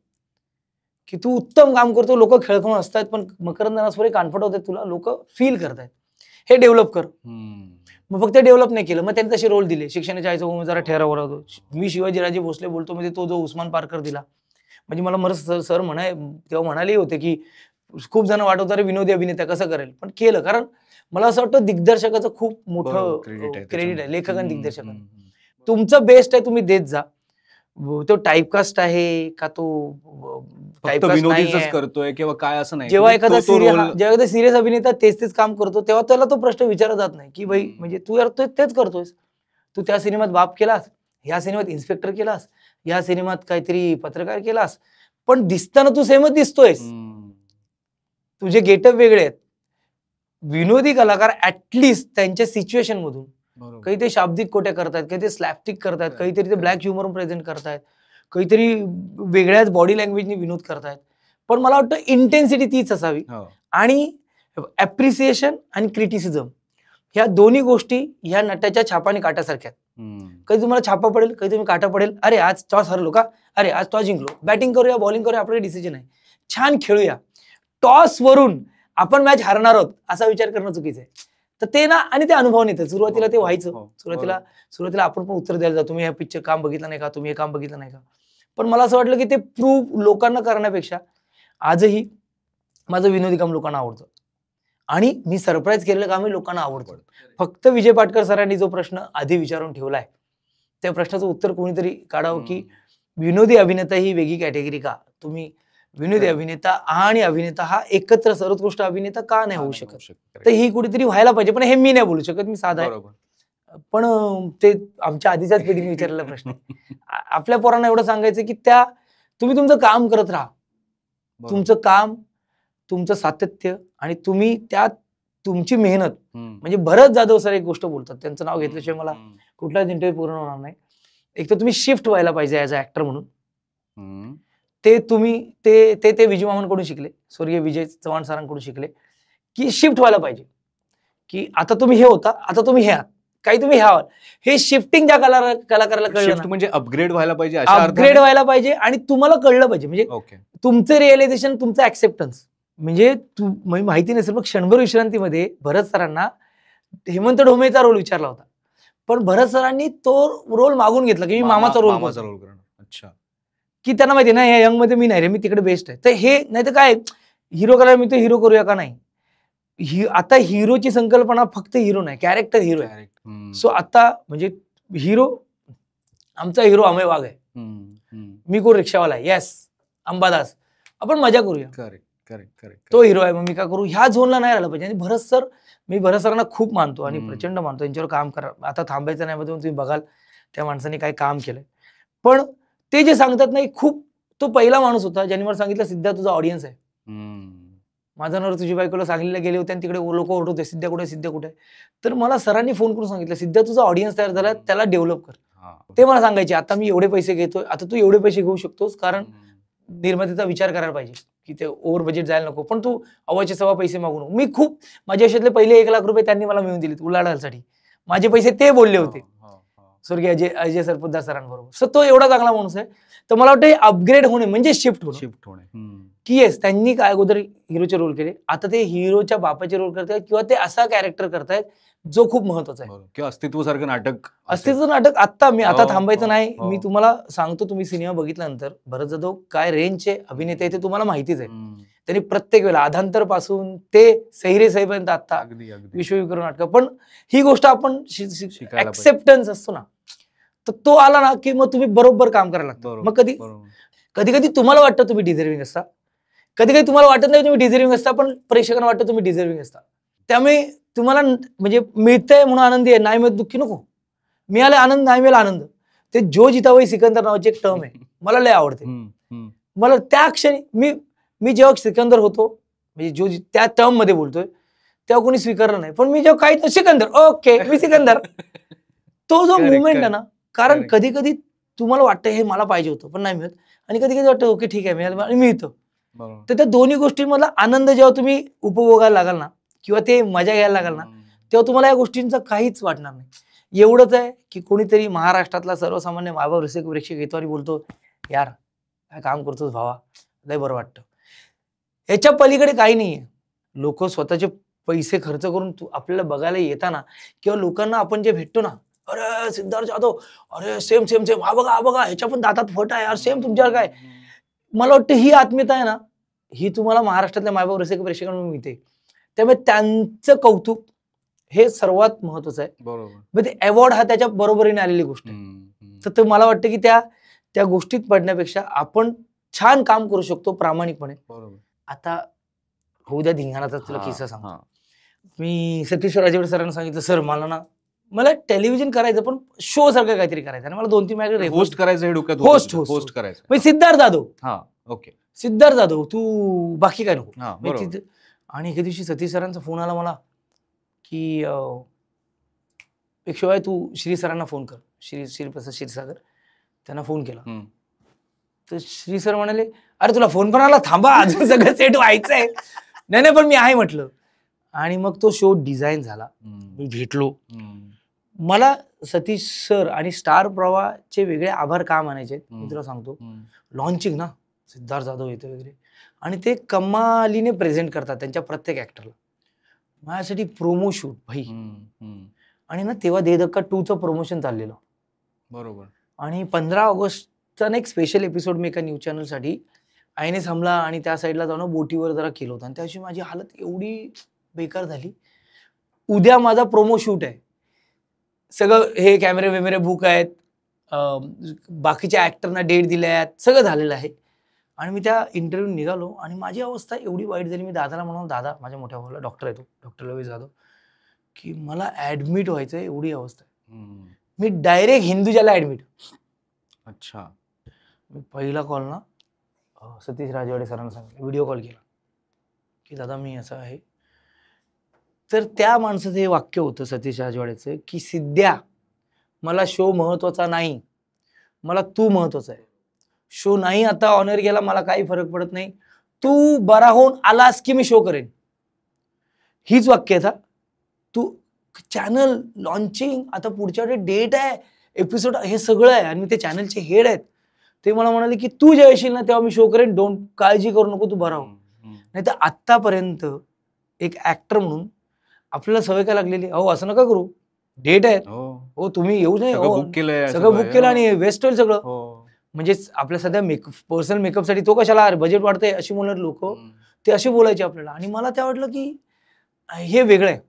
की तू उत्तम काम करतो, लोक खेळखून असतात, पण मकरंद अनासपुरे कॉन्फिडंट होते, तुला लोक फील करतायत, हे डेव्हलप कर. मग फक्त डेव्हलप नाही केलं, मग त्यांनी तसे रोल दिले. शिक्षणाच्या आईचा उमेदवार ठहरावर होतो, मी शिवाजीराजे भोसले बोलतो, म्हणजे तो जो उस्मान पारकर दिला. म्हणजे मला सर तेव्हा म्हणाले होते की खूप जण वाटवतात विनोदी अभिनेता कसं करेल, पण केलं. कारण मला असं वाटतं दिग्दर्शकाचं खूप मोठं क्रेडिट आहे, लेखक आणि दिग्दर्शकांना. तुमचं बेस्ट आहे, तुम्ही देत जा. तो टाइपकास्ट आहे का, तो टाइपकास्ट करतोय किंवा काय, असं नाही. जेव्हा एखादा सिरियस अभिनेता तेच काम करतो, तेव्हा त्याला तो प्रश्न विचारला जात नाही की भाई, म्हणजे तू यार तेच करतोयस, तू त्या सिनेमात बाप केलास, ह्या सिनेमात इन्स्पेक्टर केलास, या सिनेमात काहीतरी पत्रकार केलास, पण दिसताना तू सेमच दिसतोयस. तुझे गेटअप वेगळे आहेत. विनोदी कलाकार ऍटलिस्ट त्यांच्या सिच्युएशन मधून काही ते शाब्दिक कोट्या करतायत, काही ते स्लॅपस्टिक करतायत, काहीतरी ते ब्लॅक ह्युमर प्रेझेंट करतायत, काहीतरी वेगळ्याच बॉडी लँग्वेजने विनोद करतायत. पण मला वाटतं इंटेन्सिटी तीच असावी. आणि ऍप्रिसिएशन आणि क्रिटिसिझम ह्या दोन्ही गोष्टी ह्या नटाच्या छापाने काटासारख्या आहेत. कधी तुम्हाला छापा पडेल, कधी तुम्ही काटा पडेल. अरे आज टॉस हरलो का, अरे आज टॉस जिंकलो, बॅटिंग करूया बॉलिंग करूया, आपलं डिसिजन आहे, छान खेळूया. टॉस वरून आपण मॅच हरणार आहोत असा विचार करणं चुकीचं आहे. तर ते ना, आणि ते अनुभव येतं. सुरुवातीला ते व्हायचं, सुरुवातीला आपण पण उत्तर द्यायला जातो, तुम्ही हे पिक्चर काम बघितलं नाही का, तुम्ही हे काम बघितलं नाही का. पण मला असं वाटलं की ते प्रूव्ह लोकांना करण्यापेक्षा आजही माझं विनोदी काम लोकांना आवडतं आणि मी सरप्राईज केलेलं कामही लोकांना आवडतं. फक्त विजय पाटकर सरांनी जो प्रश्न आधी विचारून ठेवलाय त्या प्रश्नाचं उत्तर कोणीतरी काढावं की विनोदी अभिनेता ही वेगळी कॅटेगरी का, तुम्ही विनोदी अभिनेता आणि अभिनेता हा एकत्र सर्वोत्कृष्ट अभिनेता का नाही होऊ शकत. तर ही कुठेतरी व्हायला पाहिजे. पण हे मी नाही बोलू शकत, मी साधा आहे. पण ते आमच्या आधीच्याच पिढीने विचारलेला प्रश्न. आपल्या पोरांना एवढं सांगायचं की तुम्ही तुमचं काम करत राहा, तुमचं काम, तुमचं सातत्य आणि तुम्ही त्यात तुमची मेहनत. म्हणजे भरत जाधव सर एक गोष्ट बोलतात, त्यांचं नाव घेतल्याशिवाय मला कुठलाच इंटरव्ह्यू पूर्ण होणार नाही. एक तर तुम्ही शिफ्ट व्हायला पाहिजे ऍज अ ऍक्टर म्हणून. ते तुम्ही ते विजय मामांकडून शिकले, स्वर्गीय विजय चव्हाण सरांकडून शिकले की शिफ्ट व्हायला पाहिजे, की आता तुम्ही हे होता, आता तुम्ही हे आहात, काही तुम्ही ह्या आहात. हे शिफ्टिंग ज्या कलाकाराला कळलं म्हणजे अपग्रेड व्हायला पाहिजे, अपग्रेड व्हायला पाहिजे आणि तुम्हाला कळलं पाहिजे. म्हणजे तुमचं रिअलायझेशन, तुमचं ऍक्सेप्टन्स. म्हणजे माहिती नसेल पण क्षणभर विश्रांतीमध्ये भरत सरांना हेमंत ढोमेचा रोल विचारला होता, पण भरत सरांनी तो रोल मागून घेतला की मी मामाचा रोल करणार. अच्छा, की त्यांना माहिती ना या यंग मध्ये मी नाही रे, मी तिकडे बेस्ट आहे. तर हे नाही तर काय हिरो करायला मी तो हिरो करूया का नाही. आता हिरोची संकल्पना फक्त हिरो नाही, कॅरेक्टर हिरो आहे. सो आता म्हणजे हिरो, आमचा हिरो अमय वाघ आहे, मी कोण रिक्षावाला आहे, येस अंबादास, आपण मजा करूया, तो हिरो आहे, मग मी का करू. ह्या झोनला नाही राहिला पाहिजे. आणि भरत सरांना खूप मानतो आणि प्रचंड मानतो. यांच्यावर काम करा, आता थांबायचं नाही मध्ये तुम्ही बघाल त्या माणसाने काय काम केलंय. पण ते जे सांगतात नाही, खूप तो पहिला माणूस होता ज्याने मला सांगितलं सिद्धा तुझा ऑडियन्स आहे. माझा नवर तुझी बायकोला सांगलीला गेले होते आणि तिकडे लोक ओरडत होते सिद्धा कुठे, सिद्धा कुठे. तर मला सरांनी फोन करून सांगितलं सिद्धा तुझा ऑडियन्स तयार झाला, त्याला डेव्हलप कर. ते मला सांगायचे आता मी एवढे पैसे घेतोय, आता तू एवढे पैसे घेऊ शकतोस कारण निर्मात्याचा विचार करायला पाहिजे की ते ओव्हर बजेट जायला नको, पण तू अव्वाचे सव्वा पैसे मागू नको. मी खूप माझ्या आयुष्यातले पहिले 1 लाख रुपये त्यांनी मला मिळवून दिले उलाढालसाठी. माझे पैसे ते बोलले होते स्वर्गीय अजय सरपोतदार सरांबरोबर. सो तो एवढा चांगला माणूस आहे. तर मला वाटतं अपग्रेड होणे म्हणजे शिफ्ट होणे की येस त्यांनी काय अगोदर हिरोचे रोल केले, आता ते हिरोच्या बापाचे रोल करतायत किंवा ते असा कॅरेक्टर करतायत जो खूप महत्वाचा आहे. किंवा अस्तित्वासारखं नाटक, आता थांबायचं नाही. मी तुम्हाला सांगतो, तुम्ही सिनेमा बघितल्यानंतर भरत जाधव काय रेंजचे अभिनेते आहे ते तुम्हाला माहितीच आहे. त्यांनी प्रत्येक वेळेला आधांतर पासून ते सैरे सईपर्यंत आता विश्वविक्रम नाटक. पण ही गोष्ट आपण ऍक्सेप्टन्स असतो ना, तर तो आला ना की मग तुम्ही बरोबर काम करायला लागतं. मग कधी कधी तुम्हाला वाटतं तुम्ही डिझर्विंग असता, कधी कधी तुम्हाला वाटत नाही तुम्ही डिझर्विंग असता, पण प्रेक्षकांना वाटतं तुम्ही डिझर्विंग असता. त्यामुळे तुम्हाला म्हणजे मिळतंय म्हणून आनंदी आहे, नाही मिळत दुःखी नको. मिळाले आनंद, नाही मिळाला आनंद. ते जो जितावई सिकंदर नावाची एक टर्म आहे, मला लय आवडते. मला त्या क्षणी मी जेव्हा सिकंदर होतो, म्हणजे जो त्या टर्म मध्ये बोलतोय तेव्हा कोणी स्वीकारलं नाही, पण मी जेव्हा काही सिकंदर, ओके मी सिकंदर, तो जो मुवमेंट आहे ना. कारण कधी कधी तुम्हाला वाटतं हे मला पाहिजे होतं पण नाही मिळत, आणि कधी कधी वाटतं ओके ठीक आहे मिळालं आणि मिळतं. तर त्या दोन्ही गोष्टींमधला आनंद जेव्हा तुम्ही उपभोगायला लागाल ना किंवा ते मजा घ्यायला लागाल ना, तेव्हा तुम्हाला या गोष्टींचा काहीच वाटणार नाही. एवढंच आहे की कोणीतरी महाराष्ट्रातला सर्वसामान्य मायबाप रसिक प्रेक्षक येतो आणि बोलतो यार काय काम करतोस भावा, लय बरं वाटतं. याच्या पलीकडे काही नाहीये. लोक स्वतःचे पैसे खर्च करून आपल्याला बघायला येताना किंवा लोकांना आपण जे भेटतो ना, अरे सिद्धार्थ जाधव, अरे सेम सेम सेम, हा बघा ह्याच्या पण दातात फट आहे यार, सेम तुमच्यावर काय. मला वाटतं ही आत्मीयता आहे ना, ही तुम्हाला महाराष्ट्रातल्या मायबाप रसिक प्रेक्षकांना मिळते. त्यामुळे त्यांचं कौतुक हे सर्वात महत्वाचं आहे. बरोबर. ते अवॉर्ड हा त्याच्या बरोबरीने आलेली गोष्ट आहे. तर मला वाटतं की त्या गोष्टीत पडण्यापेक्षा आपण छान काम करू शकतो प्रामाणिकपणे. आता होऊ द्या धिंगाणाचा तुला किस्सा सांगतो. मी सतीश राजवडे सरांना सांगितलं, सर मला ना मला टेलिव्हिजन करायचं पण शो सारखं काहीतरी करायचं आणि मला 2-3 माझ्याकडे होस्ट करायचं हे डोक्यात होस्ट करायचं म्हणजे सिद्धार्थ जाधव. हा ओके सिद्धार्थ जाधव तू बाकी काय नको. हा बरोबर. आणि एके दिवशी सतीश सरांचा फोन आला मला की एक शिवाय तू श्री सरांना फोन कर, श्रीप्रसाद क्षीरसागर त्यांना फोन केला. तर श्री सर म्हणाले अरे तुला फोन पण आला, थांबा अजून सगळं सेट व्हायचंय. नाही पण मी आहे म्हटलं. आणि मग तो शो डिझाईन झाला, मी भेटलो. मला सतीश सर आणि स्टार प्रवाहचे वेगळे आभार का मानायचे मी तुला सांगतो. लॉन्चिंग ना, सिद्धार्थ जाधव येते वगैरे आणि ते कमालीने प्रेझेंट करतात त्यांच्या प्रत्येक ऍक्टरला. माझ्यासाठी प्रोमो शूट भाई. आणि ना तेव्हा दे धक्का 2चं प्रमोशन चाललेलं बरोबर. आणि 15 ऑगस्टचा एक स्पेशल एपिसोड मी एका न्यूज चॅनलसाठी आईने थांबला आणि त्या साईडला जाऊन बोटीवर जरा केलं होतं आणि त्याशी माझी हालत एवढी बेकार झाली. उद्या माझा प्रोमो शूट आहे, सगळं हे कॅमेरे वेमेरे बुक आहेत, बाकीच्या ऍक्टरना डेट दिल्या आहेत, सगळं झालेलं आहे. आणि मी त्या इंटरव्ह्यू निघालो आणि माझी अवस्था एवढी वाईट झाली. मी दादाला म्हणालो दादा, माझ्या मोठ्या भावाला डॉक्टर आहे तो डॉक्टर लवेश जाधव, की मला ऍडमिट व्हायचं आहे, एवढी अवस्था आहे. मी डायरेक्ट हिंदुजाला ऍडमिट. अच्छा. मी पहिला कॉल ना सतीश राजवाडे सरांना सांगितलं, व्हिडिओ कॉल केला की दादा मी असं आहे. तर त्या माणसाचं हे वाक्य होतं सतीश राजवाडेचं की सिद्ध्या मला शो महत्वाचा नाही, मला तू महत्वाचा आहे. शो नाही आता ऑनर गेला मला काही फरक पडत नाही, तू बरा होऊन आलास की मी शो करेन. हीच वाक्य था. तू चॅनल लॉन्चिंग आता पुढच्या डेट आहे, एपिसोड हे सगळं आहे आणि ते चॅनलचे हेड आहेत. ते मला म्हणाले की तू जेव्हा येशील ना तेव्हा मी शो करेन, डोंट काळजी करू नको, तू बरा हो. नाही तर आतापर्यंत एक ऍक्टर म्हणून आपल्याला सवय काय लागलेली, अहो असं नका करू, डेट आहे, हो तुम्ही येऊ नये, सगळं बुक केलं आणि वेस्ट होईल सगळं. म्हणजे आपल्या सध्या पर्सनल मेकअप साठी तो कशाला बजेट वाढतंय अशी बोलणार लोक, ते असे बोलायचे आपल्याला. आणि मला त्या वाटलं की हे वेगळं आहे,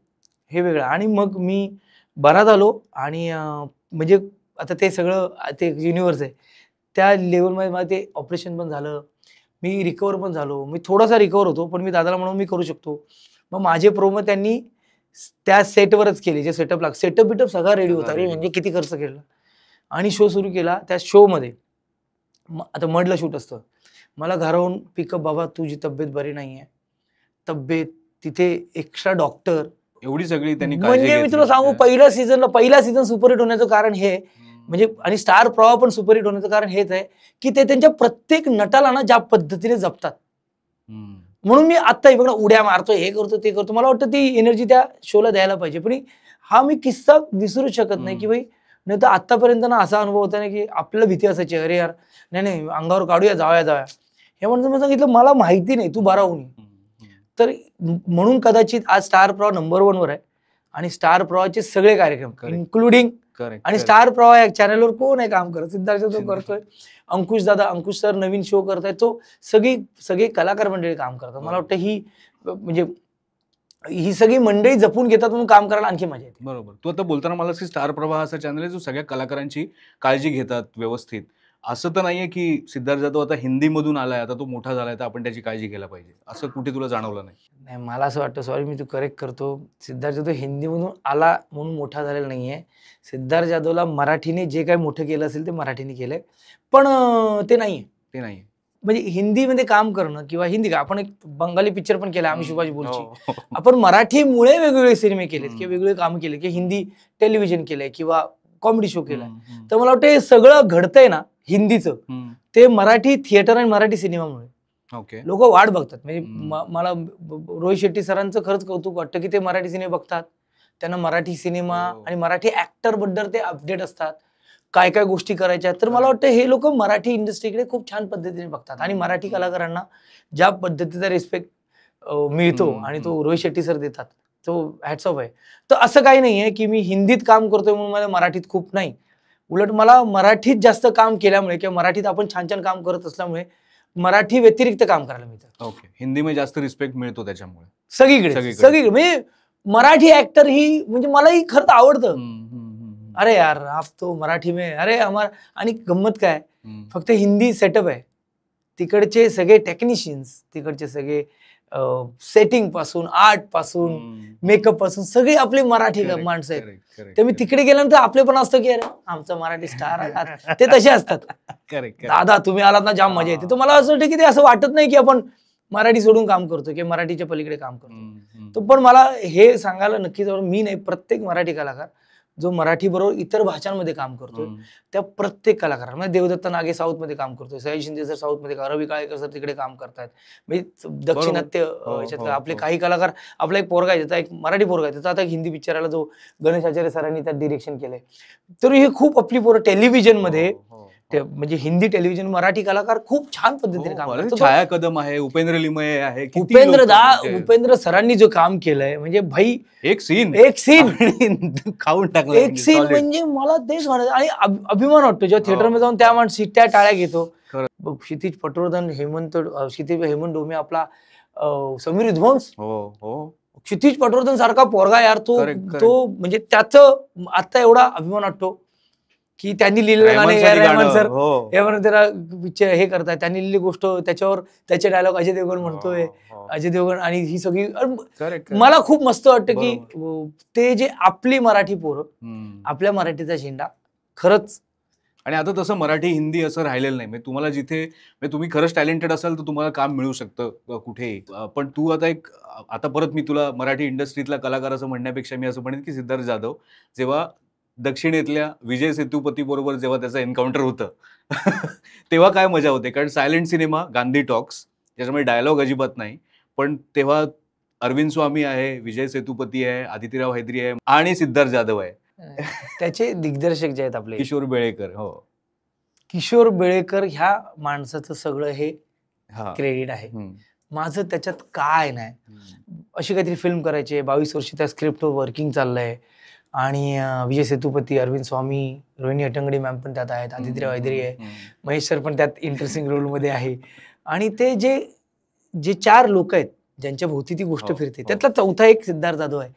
हे वेगळं. आणि मग मी बरा झालो आणि म्हणजे आता ते सगळं ते युनिव्हर्स आहे त्या लेवलमध्ये मला ते ऑपरेशन पण झालं, मी रिकवर पण झालो. मी थोडासा रिकवर होतो पण मी दादाला म्हणून मी करू शकतो. मग माझे प्रोमो त्यांनी त्या सेटवरच केले, जे सेटअप बिटअप सगळा रेडी होता. अरे म्हणजे किती खर्च केला. आणि शो सुरू केला. त्या शो मध्ये आता मडलं शूट असतं, मला घराहून पिकअप, बाबा तुझी तब्येत बरी नाहीये, तब्येत तिथे एक्स्ट्रा डॉक्टर, एवढी सगळी त्यांनी म्हणजे मी तुला सांगू पहिला सीझन सुपरहिट होण्याचं कारण हे म्हणजे आणि स्टार प्रवाह पण सुपरहिट होण्याचं कारण हेच आहे की ते त्यांच्या प्रत्येक नटाला ना ज्या पद्धतीने जपतात. म्हणून मी आता बघा उड्या मारतो, हे करतो ते करतो, मला वाटतं ती एनर्जी त्या शोला द्यायला पाहिजे. पण हा मी किस्सा विसरू शकत नाही की भाई, नाही तर आतापर्यंत ना असा अनुभव होता ना की आपल्याला भीती असायची, अरे यार नाही अंगावर काढूया, जाऊया हे म्हणून मी सांगितलं मला माहिती नाही, तू बरा होऊन. तर म्हणून कदाचित आज स्टार प्रवाह नंबर 1 वर आहे आणि स्टार प्रवाहाचे सगळे कार्यक्रम इन्क्लुडिंग आणि स्टार प्रवाह या चॅनलवर कोण आहे काम करत, सिद्धार्थ जाधव करतोय, अंकुश सर नवीन शो करतायत, तो सगळी कलाकार मंडळी काम करतात. मला वाटतं ही म्हणजे ही सगळी मंडळी जपून घेतात म्हणून काम करायला आणखी मजा येते. बरोबर. तू आता बोलताना मला की स्टार प्रवाह असा चॅनल आहे जो सगळ्या कलाकारांची काळजी घेतात व्यवस्थित. असं तर नाहीये की सिद्धार्थ जाधव आता हिंदीमधून आलाय, आता तो मोठा झालाय तर आपण त्याची काळजी घ्यायला पाहिजे, असं कुठे तुला जाणवलं नाही? नाही, मला असं वाटतं, सॉरी मी तू करेक्ट करतो, सिद्धार्थ जाधव हिंदीमधून आला म्हणून मोठा झालेला नाहीये. सिद्धार्थ जाधवला मराठीने जे काही मोठं केलं असेल ते मराठीने केलंय, पण ते नाहीये. म्हणजे हिंदीमध्ये काम करणं किंवा हिंदी का, आपण एक बंगाली पिक्चर पण केला आम्ही शिवाजी बोलची, आपण मराठीमुळे वेगवेगळे सिनेमे केलेत किंवा वेगवेगळे काम केले की हिंदी टेलिव्हिजन केलंय किंवा कॉमेडी शो केलाय. तर मला वाटतं हे सगळं घडतंय ना हिंदीचं, ते मराठी थिएटर आणि मराठी सिनेमामुळे लोक वाट बघतात. म्हणजे मला रोहित शेट्टी सरांचं खरंच कौतुक वाटतं की ते मराठी सिनेमा बघतात, त्यांना मराठी सिनेमा आणि मराठी ऍक्टर बद्दल ते अपडेट असतात, काय काय गोष्टी करायच्या. तर मला वाटतं हे लोक मराठी इंडस्ट्रीकडे खूप छान पद्धतीने बघतात आणि मराठी कलाकारांना ज्या पद्धतीचा रिस्पेक्ट मिळतो आणि तो रोहित शेट्टी सर देतात, तो हॅट्स ऑफ आहे. तर असं काही नाहीये की मी हिंदीत काम करतोय म्हणून मला मराठीत खूप नाही, उलट मला मराठीत जास्त काम केल्यामुळे किंवा मराठीत आपण छान छान काम करत असल्यामुळे मराठी व्यतिरिक्त काम करायला मिळतं. ओके. हिंदीमध्ये जास्त रिस्पेक्ट मिळतो त्याच्यामुळे सगळीकडे म्हणजे मराठी ऍक्टर ही म्हणजे मलाही खरंच आवडतं. अरे यार आप तो मराठी में अरे हमारा, आणि गंमत काय, फक्त हिंदी सेटअप आहे, तिकडचे सगळे टेक्निशियन्स, तिकडचे सगळे सेटिंग पासून, आर्ट पासून, मेकअप पासून सगळी आपली मराठी माणसं आहेत. ते मी तिकडे गेल्यानंतर आपले पण असतं की अरे आमचा मराठी स्टार ते तसे असतात. दादा तुम्ही आलात ना जाम मजा येते. तर मला असं वाटतं की ते असं वाटत नाही की आपण मराठी सोडून काम करतो किंवा मराठीच्या पलीकडे काम करतो. तो पण मला हे सांगायला नक्कीच मी नाही, प्रत्येक मराठी कलाकार जो मराठी बरोबर इतर भाषांमध्ये काम करतोय त्या प्रत्येक कलाकार म्हणजे देवदत्त नागे साऊथ मध्ये काम करतोय, सयाजी शिंदे सर साऊथ मध्ये, रवी काळेकर सर तिकडे काम करतायत, म्हणजे दक्षिणात्य याच्यात आपले काही कलाकार. आपला एक पोरगा आहे त्याचा, एक मराठी पोरगा आहे त्याचा, आता हिंदी पिक्चराला जो गणेश आचार्य सरांनी त्यात डिरेक्शन केलंय. तर हे खूप आपली पोरं टेलिव्हिजन मध्ये म्हणजे हिंदी टेलिव्हिजन मराठी कलाकार खूप छान पद्धतीने काम करतात. छाया कदम आहे, उपेंद्र लिमये आहे, उपेंद्र सरांनी जो काम केलंय म्हणजे भाई एक सीन खाऊन टाकलं, एक सीन म्हणजे मला तेच म्हणायचं. आणि अभिमान वाटतो जेव्हा थिएटरमध्ये जाऊन त्या माणूस शिट्ट्या टाळ्या घेतो. क्षितिज पटवर्धन, हेमंत डोमे, आपला समीर विध्वंस, क्षितिज पटवर्धन सारखा पोरगा यार तो म्हणजे त्याचं आता एवढा अभिमान वाटतो की त्यांनी लिहिलेलं गाणे रहमान सर त्याला पिक्चर हे करताय, त्यांनी लिहिली गोष्ट त्याच्यावर त्याचे डायलॉग अजय देवगण म्हणतोय, अजय देवगण. आणि ही सगळी मला खूप मस्त वाटतं की ते जे आपली मराठी पोरं, आपल्या मराठीचा झेंडा खरंच. आणि आता तसं मराठी हिंदी असं राहिलेलं नाही. तुम्हाला जिथे तुम्ही खरंच टॅलेंटेड असाल तर तुम्हाला काम मिळू शकतं कुठेही. पण तू आता परत मी तुला मराठी इंडस्ट्रीतला कलाकार असं म्हणण्यापेक्षा मी असं म्हणेन की सिद्धार्थ जाधव जेव्हा दक्षिणेतल्या विजय सेतुपती बरोबर जेव्हा त्याचं एन्काउंटर होतं तेव्हा काय मजा होते. कारण सायलेंट सिनेमा, गांधी टॉक्स, ज्याच्यामध्ये डायलॉग अजिबात नाही, पण तेव्हा अरविंद स्वामी आहे, विजय सेतुपती आहे, आदित्यराव हैदरी आहे आणि सिद्धार्थ जाधव आहे. त्याचे दिग्दर्शक जे आहेत आपले किशोर बेळेकर. किशोर बेळेकर ह्या माणसाचं सगळं हे क्रेडिट आहे. माझं त्याच्यात काय नाही. अशी काहीतरी फिल्म करायची, 22 वर्ष त्या स्क्रिप्टवर वर्किंग चाललंय. आणि विजय सेतुपती, अरविंद स्वामी, रोहिणी हट्टंगडी मॅम पण त्यात आहेत, आदित्यराव हैदरी आहे, महेश सर पण त्यात इंटरेस्टिंग रोल मध्ये आहे. आणि ते जे 4 लोक आहेत ज्यांच्या भोवती ती गोष्ट फिरते त्यातला चौथा एक सिद्धार्थ जाधव आहे.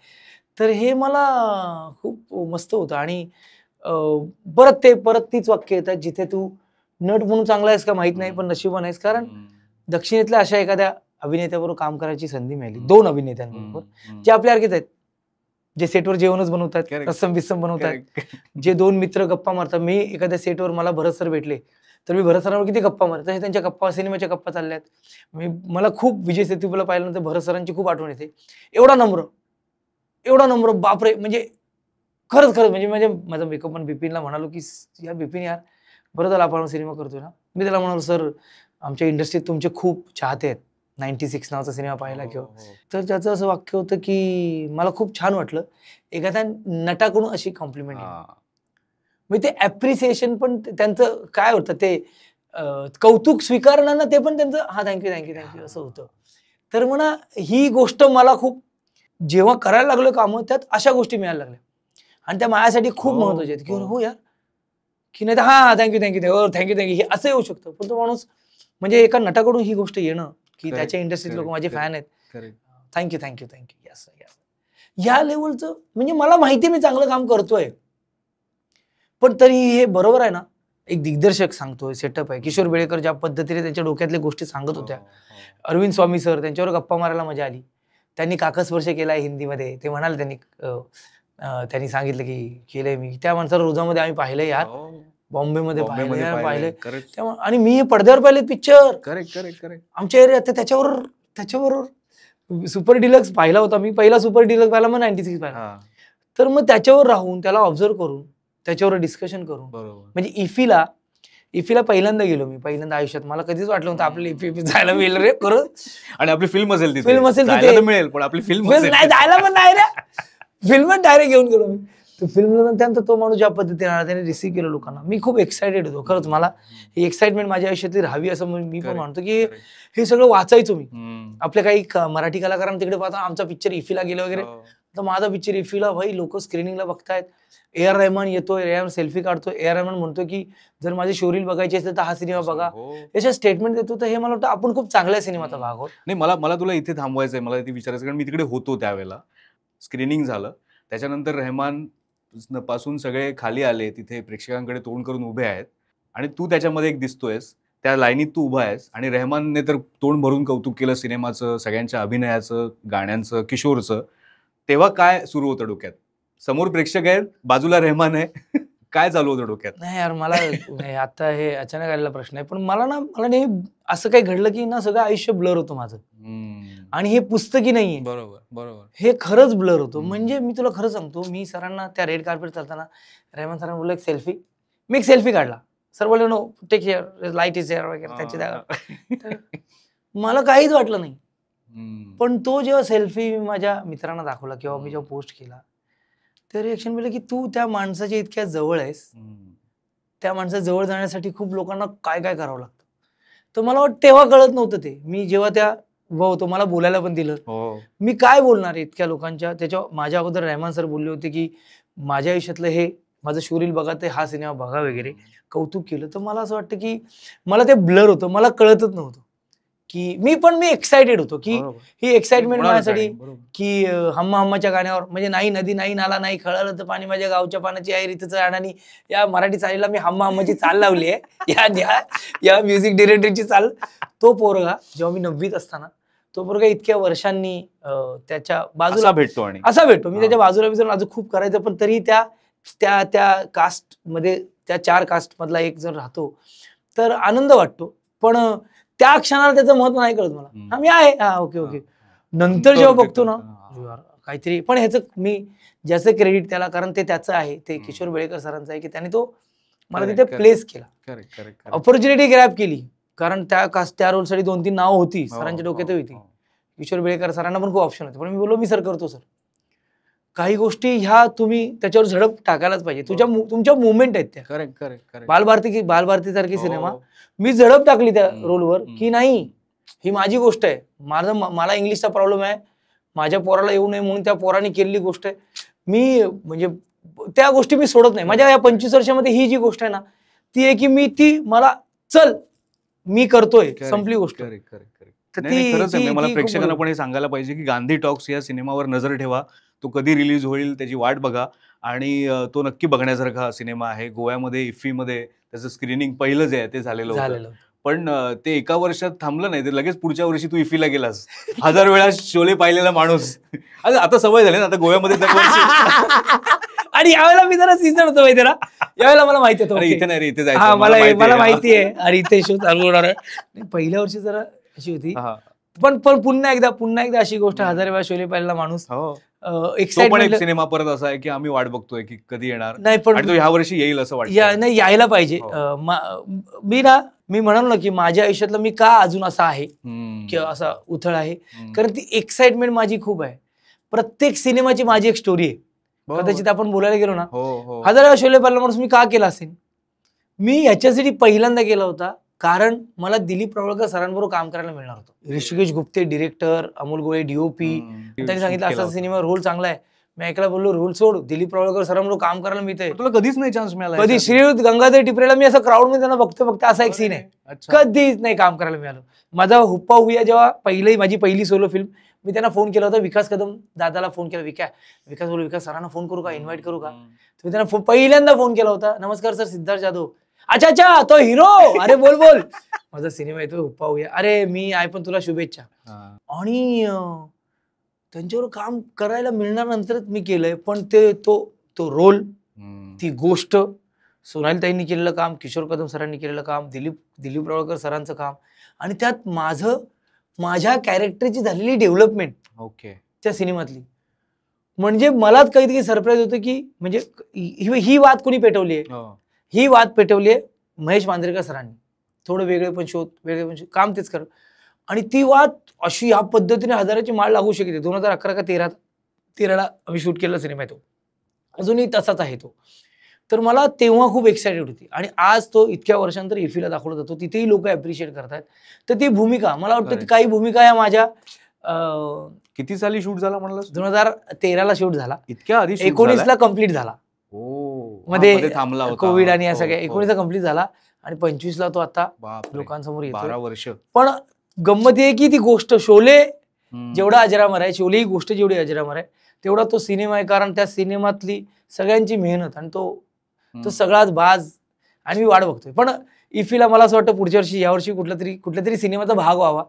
तर हे मला खूप मस्त होतं. आणि परत तीच वाक्य येतात जिथे तू नट म्हणून चांगला आहेस का माहित नाही पण नशिबान आहेस. कारण दक्षिणेतल्या अशा एखाद्या अभिनेत्याबरोबर काम करायची संधी मिळाली, 2 अभिनेत्यांबरोबर जे आपल्यासारखेच आहेत, जे सेटवर जेवणच बनवतात, रस्सम बिस्सम बनवतात, जे 2 मित्र गप्पा मारतात. मी एखाद्या सेटवर मला भरत सर भेटले तर मी भरत सरांवर किती गप्पा मारतो, तसे त्यांच्या गप्पा, सिनेमाच्या गप्पा चालल्यात. मला खूप विजय सेतुपतीला पाहिल्यानंतर भरत सरांची खूप आठवण येते. एवढा नम्र बापरे. म्हणजे खरंच म्हणजे माझा मेकअप पण बिपिनला म्हणालो की यार बिपिन यार बरं झालं आपण सिनेमा करतोय ना. मी त्याला म्हणालो सर आमच्या इंडस्ट्रीत तुमचे खूप चाहते आहेत, 96 नावाचा सिनेमा पाहायला किंवा. तर त्याचं असं वाक्य होतं की मला खूप छान वाटलं एखाद्या नटाकडून अशी कॉम्प्लिमेंट. म्हणजे ते ऍप्रिसिएशन पण त्यांचं काय होतं, ते कौतुक स्वीकारणं ते पण त्यांचं थँक्यू असं होतं. तर म्हणा ही गोष्ट मला खूप जेव्हा करायला लागलो कामं त्यात अशा गोष्टी मिळायला लागल्या आणि त्या माझ्यासाठी खूप महत्वाच्या आहेत. की हो यार की नाही तर थँक्यू हे असं येऊ शकतं. पण तो माणूस म्हणजे एका नटाकडून ही गोष्ट येणं की त्याच्या इंडस्ट्रीत लोक माझे फॅन आहेत, थँक्यू या लेवलचं. म्हणजे मला माहिती मी चांगलं काम करतोय पण तरी हे बरोबर आहे ना. एक दिग्दर्शक सांगतोय, सेटअप आहे. किशोर बेळेकर ज्या पद्धतीने त्यांच्या डोक्यातल्या गोष्टी सांगत होत्या, अरविंद स्वामी सर त्यांच्यावर गप्पा मारायला मजा आली. त्यांनी काकस्पर्श केलाय हिंदीमध्ये, ते म्हणाले त्यांनी सांगितलं की केलंय मी. त्या माणसाला रोजामध्ये आम्ही पाहिलंय यार, बॉम्बेमध्ये पाहिलंय. आणि मी पडद्यावर पाहिले पिक्चर आमच्या एरियात. त्याच्याबरोबर सुपर डिलक्स पाहिला होता मी, पहिला सुपर डिलक्स पाहिला मग 96 पाहिला. तर मग त्याच्यावर राहून त्याला ऑब्झर्व करून त्याच्यावर डिस्कशन करून म्हणजे इफीला पहिल्यांदा गेलो मी, पहिल्यांदा आयुष्यात. मला कधीच वाटलं होतं आपल्या इफी जायला मिळेल रे खरं. आणि आपली फिल्म असेल तिथे मिळेल पण आपली फिल्म नाही जायला पण नाही रे, फिल्मच डायरेक्ट घेऊन गेलो मी. तर फिल्म त्यानंतर तो माणूस ज्या पद्धतीने आला त्याने रिसीव्ह केलं लोकांना, मी खूप एक्सायटेड होतो. खरंच मला ही एक्साइटमेंट माझ्या आयुष्यातली राहावी असं मी पण म्हणतो की हे सगळं वाचायचो मी. आपल्या काही मराठी कलाकारांना तिकडे पाहता आमचा पिक्चर इफीला गेलो वगैरे, तर माझा पिक्चर इफीला भाई लोक स्क्रीनिंगला बघतायत. ए.आर. रहमान येतोय, ए.आर. सेल्फी काढतोय, ए.आर. रहमान म्हणतो की जर माझे शोरील बघायचे असेल तर हा सिनेमा बघा, याच्या स्टेटमेंट देतो. तर हे मला वाटतं आपण खूप चांगल्या सिनेमाचा भाग आहोत. नाही, मला तुला इथे थांबवायचंय, मला इथे विचारायचं, कारण मी तिकडे होतो त्यावेळेला. स्क्रीनिंग झालं त्याच्यानंतर रहमान पासून सगळे खाली आले, तिथे प्रेक्षकांकडे तोंड करून उभे आहेत आणि तू त्याच्यामध्ये एक दिसतोयस त्या लाईनीत तू उभा आहेस आणि रेहमानने तर तोंड भरून कौतुक केलं सिनेमाचं, सगळ्यांच्या अभिनयाचं, गाण्यांचं, किशोरचं. तेव्हा काय सुरू होतं डोक्यात? समोर प्रेक्षक आहेत, बाजूला रेहमान आहे. काय चालू होतं डोक्यात? नाही यार, मला नाही, आता हे अचानक आलेला प्रश्न आहे, पण मला नेहमी असं काही घडलं की ना सगळं आयुष्य ब्लर होतं माझं. आणि हे पुस्तकी नाहीये, बरोबर बरोबर. हे खरंच ब्लर होतं. म्हणजे मी तुला खरं सांगतो, मी सरांना त्या रेड कार्पेट चालताना रेहमान सरांना बोललो एक सेल्फी. मी एक सेल्फी काढला. सर बोलले no take here, light is here वगैरे त्याची जागा. मला काहीच वाटलं नाही. पण तो जेव्हा सेल्फी मी माझ्या मित्रांना दाखवला किंवा मी जेव्हा पोस्ट केला, ते रिएक्शन मिळालं की तू त्या माणसाच्या इतक्या जवळ आहेस, त्या माणसाच्या जवळ जाण्यासाठी खूप लोकांना काय काय करावं लागतं. तर मला वाटतं तेव्हा कळत नव्हतं ते. मी जेव्हा त्या उभा होतो, मला बोलायला पण दिलं. मी काय बोलणार इतक्या लोकांच्या. त्याच्या माझ्या अगोदर रेहमान सर बोलले होते की माझ्या आयुष्यातलं हे माझं शूरील बघा, ते हा सिनेमा बघा वगैरे कौतुक केलं. तर मला असं वाटतं की मला ते ब्लर होतं, मला कळतच नव्हतं की मी एक्साइटेड होतो की ही एक्साइटमेंट माझ्यासाठी की हम्मा हम्माच्या गाण्यावर, म्हणजे नाही नदी नाही नाला नाही खळालं तर पाणी माझ्या गावच्या पाण्याची आहे रीतच अडाणी, या मराठी चालीला मी हम्मा हम्माची चाल लावली आहे. या म्युझिक डिरेक्टरची चाल. तो पोरगा जेव्हा मी 9वीत असताना, तो पोरगा इतक्या वर्षांनी त्याच्या बाजूला भेटतो आणि असा भेटतो. मी त्याच्या बाजूला बिजूला अजून खूप करायचं, पण तरी त्या कास्ट मध्ये, त्या 4 कास्ट मधला एक जण राहतो तर आनंद वाटतो. पण त्या क्षणाला त्याचं महत्व नाही कळत मला. हा मी आहे, हा ओके ओके. नंतर जेव्हा बघतो ना काहीतरी, पण ह्याचं मी ज्याचं क्रेडिट त्याला, कारण ते त्याचं आहे, ते किशोर बेळेकर सरांचं आहे की त्याने तो मला तिथे प्लेस केला, ऑपॉर्च्युनिटी ग्रॅब केली. कारण त्या रोलसाठी 2-3 नाव होती सरांच्या डोक्यात होती. किशोर बेळेकर सरांना पण खूप ऑप्शन होते, पण मी बोललो मी सर करतो सर. काही गोष्टी ह्या तुम्ही त्याच्यावर झडप टाकायलाच पाहिजे. तुमच्या मुवमेंट आहेत त्या. करेक्ट. बालभारती सारखी सिनेमा मी झडप टाकली त्या रोलवर की नाही, ही माझी गोष्ट आहे. मला इंग्लिशचा प्रॉब्लेम आहे, माझ्या पोराला येऊ नये म्हणून त्या पोराने केलेली गोष्ट आहे. मी म्हणजे त्या गोष्टी मी सोडत नाही. माझ्या या 25 वर्षामध्ये ही जी गोष्ट आहे ना, ती आहे की मला चल मी करतोय, संपली गोष्ट. खरंच मला प्रेक्षकांना पण हे सांगायला पाहिजे की गांधी टॉक्स या सिनेमावर नजर ठेवा. तो कधी रिलीज होईल त्याची वाट बघा, आणि तो नक्की बघण्यासारखा सिनेमा आहे. गोव्यामध्ये इफ्फीमध्ये त्याचं स्क्रीनिंग पहिलं जे आहे ते झालेलं होतं, पण ते एका वर्षात थांबलं नाही, ते लगेच पुढच्या वर्षी तू इफ्फीला गेलास. 1000 वेळा शोले पाहिलेला माणूस. आता सवय झाली ना, आता गोव्यामध्ये आणि यावेळेला मी जरा सीझन होतो माहिती ना, यावेळेला मला माहिती होतं इथे नाही रे, इथे जायचं. मला माहिती आहे, अरे इथे शो चालू होणार आहे. पहिल्या वर्षी जरा अशी होती, पण पुन्हा एकदा अशी गोष्ट, 1000 वेळा शोले पाहिलेला माणूस. एक्साइटमेंट सिनेमा परत असा आहे की आम्ही वाट बघतोय की कधी येणार, नाही पण तो ह्या वर्षी येईल असं वाटतं. नाही, यायला पाहिजे. मी म्हणाल ना की माझ्या आयुष्यातला मी का अजून असा आहे किंवा असा उथळ आहे, कारण ती एक्साइटमेंट माझी खूप आहे. प्रत्येक सिनेमाची माझी एक स्टोरी आहे. कदाचित आपण बोलायला गेलो ना, 1000 वेळा शोले पाहिलेला माणूस मी का केला असेल, मी ह्याच्यासाठी पहिल्यांदा केला होता कारण मला दिलीप प्रवळकर सरांबरोबर काम करायला मिळणार होतं. ऋषिकेश गुप्ते डिरेक्टर, अमोल गोळे डीओपी, त्यांनी सांगितलं असा सिनेमा रोल चांगला आहे. मी ऐकला, बोललो रोल सोड, दिलीप प्रवळकर सरांबरोबर काम करायला मिळतंय. तुला कधीच नाही चान्स मिळाला? कधी श्रीयुत गंगाधर टिपरेला मी असं क्राऊड मध्ये त्यांना बघतो असा एक सीन आहे, कधीच नाही काम करायला मिळालं. माझा हुप्पा हुया जेव्हा माझी पहिली सोलो फिल्म, मी त्यांना फोन केला होता, विकास कदम दादाला फोन केला. विकास बोललो, विकास सरांना फोन करू का, इन्व्हाइट करू का? तुम्ही त्यांना पहिल्यांदा फोन केला होता. नमस्कार सर, सिद्धार्थ जाधव. अच्छा तो हिरो, अरे बोल माझा सिनेमा येतोय हुप्पा हुया. अरे मी आहे, पण तुला शुभेच्छा. आणि त्यांच्यावर काम करायला मिळणार नंतरच मी केलंय, पण तो रोल, ती गोष्ट, सोनाली ताईंनी केलेलं काम, किशोर कदम सरांनी केलेलं काम, दिलीप प्रवळकर सरांचं काम, आणि त्यात माझ्या कॅरेक्टरची झालेली डेव्हलपमेंट त्या सिनेमातली, म्हणजे मलाच काहीतरी सरप्राईज होतं की म्हणजे ही वाद कोणी पेटवली आहे, ही वाद पेटवली आहे महेश मांजरेकर सरांनी. थोडं वेगळे पण काम तेच कर, आणि ती वाद अशी या पद्धतीने 1000ची माळ लागू शकते. 2011 का 13ला आम्ही शूट केलेला सिनेमा आहे तो, अजूनही तसाच आहे तो. तर मला तेव्हा खूप एक्साइटेड होती, आणि आज तो इतक्या वर्षांतर इफ्फीला दाखवला जातो, तिथेही लोक अप्रिशिएट करतात. तर ती भूमिका मला वाटतं, काही भूमिका या माझ्या किती साली शूट झाला म्हणलं? 2013ला शूट झाला, इतक्या आधी 19ला कम्प्लीट झाला. मध्ये थांबला होता कोविड आणि या सगळ्या. 19ला कम्प्लीट झाला आणि 25ला तो आता लोकांसमोर येतो. 12 वर्ष. पण गंमत आहे की ती गोष्ट शोले जेवढा अजरामर आहे, शोले ही गोष्ट जेवढी अजरामर आहे, तेवढा तो सिनेमा आहे. कारण त्या सिनेमातली सगळ्यांची मेहनत आणि तो सगळाच बाज, आणि मी वाट बघतोय. पण इफीला मला असं वाटतं पुढच्या वर्षी यावर्षी कुठल्या तरी सिनेमाचा भाग व्हावा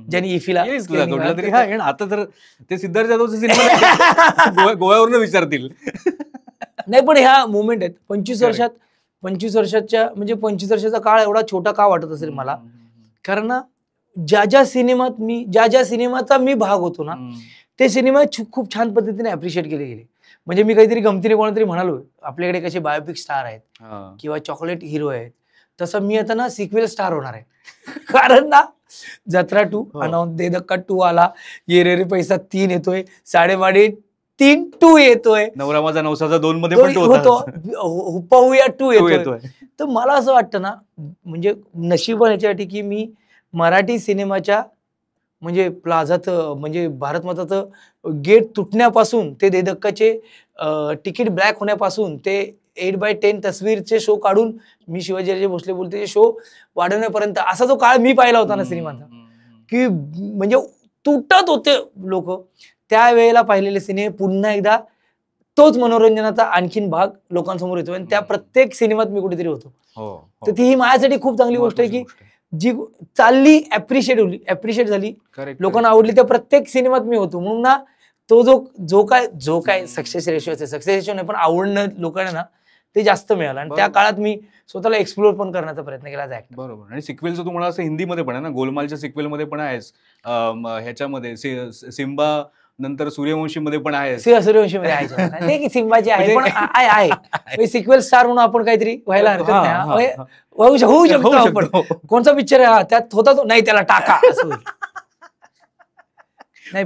ज्यांनी इफीला कुठला तरी. आता तर ते सिद्धार्थ जाधवचा सिनेमा गोव्यावरून विचारतील. नाही पण ह्या मुवमेंट आहेत 25 वर्षाच्या म्हणजे 25 वर्षाचा काळ एवढा छोटा का वाटत असेल मला, कारण ना ज्या सिनेमाचा मी भाग होतो ना ते सिनेमा खूप छान पद्धतीने अप्रिशिएट केले गेले. म्हणजे मी काहीतरी गमतीने कोणातरी म्हणालो आपल्याकडे कसे बायोपिक स्टार आहेत किंवा चॉकलेट हिरो आहेत, तसं मी आता ना सिक्वेल स्टार होणार आहे. कारण ना जत्रा 2 अनाउन्स, दे धक्का 2 आला, ये रे रे पैसा 3 येतोय, साडेमाडे 3 2 येतोय, नवरा माझा नवसाचा 2 मध्ये पण होतो, पाहूया 2 येतोय. तर मला असं वाटतं ना म्हणजे नशीब याच्यासाठी की मी मराठी सिनेमाच्या म्हणजे प्लाझात म्हणजे भारतमाताचं गेट तुटण्यापासून ते दे धक्काचे तिकीट ब्लॅक होण्यापासून ते 8x10 तस्वीरचे शो काढून मी शिवाजी भोसले बोलते शो वाढवण्यापर्यंत असा जो काळ मी पाहिला होता ना सिनेमाचा, की म्हणजे तुटत होते लोक, त्यावेळेला पाहिलेले सिनेमे पुन्हा एकदा तोच मनोरंजनाचा आणखीन भाग लोकांसमोर येतो आणि त्या प्रत्येक सिनेमात मी कुठेतरी होतो. तर ती ही माझ्यासाठी खूप चांगली गोष्ट आहे की जी चालली ऍप्रिशिएट झाली, लोकांना आवडली, त्या प्रत्येक सिनेमात मी होतो. म्हणून ना तो जो काय सक्सेस रेशो नाही पण आवडणं लोकांना ना ते जास्त मिळालं आणि त्या काळात मी स्वतःला एक्सप्लोर पण करण्याचा प्रयत्न केला जाय. बरोबर. आणि सिक्वेलचं तुम्हाला असं हिंदीमध्ये पण आहे ना, गोलमालच्या सिक्वेल मध्ये पण आहेस, ह्याच्यामध्ये सिम्बा नंतर सूर्यवंशी मध्ये पण आहे, सूर्यवंशी मध्ये आहे, सिम्बाची आहे पण आहे सिक्वेल स्टार म्हणून आपण काहीतरी व्हायला हरकत नाही, होऊ शकतो आपण. कोणचा पिक्चर आहे हा त्यात होता तो, नाही त्याला टाका असं.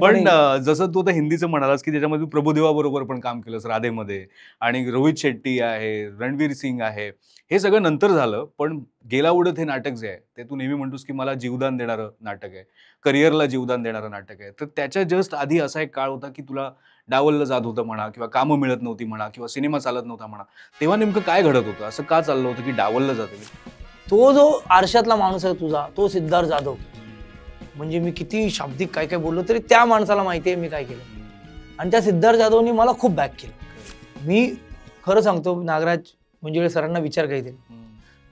पण जसं तू आता हिंदीचं म्हणालास की त्याच्यामध्ये तू प्रभुदेवा बरोबर पण काम केलंस राधेमध्ये, आणि रोहित शेट्टी आहे, रणवीर सिंग आहे, हे सगळं नंतर झालं. पण गेला उडत हे नाटक जे आहे ते तू नेहमी म्हणतोस की मला जीवदान देणारं नाटक आहे, करिअरला जीवदान देणारं नाटक आहे. तर त्याच्या जस्ट आधी असा एक काळ होता की तुला डावललं जात होतं म्हणा, किंवा कामं मिळत नव्हती म्हणा, किंवा सिनेमा चालत नव्हता म्हणा. तेव्हा नेमकं काय घडत होतं, असं का चाललं होतं की डावललं जातं? तो जो आरशातला माणूस आहे तुझा, तो सिद्धार्थ जाधव, म्हणजे मी किती शाब्दिक काय काय बोललो तरी त्या माणसाला माहिती आहे मी काय केलं, आणि त्या सिद्धार्थ जाधवनी मला खूप बॅक केलं. मी खरं सांगतो, नागराज म्हणजे सरांना विचार काहीतरी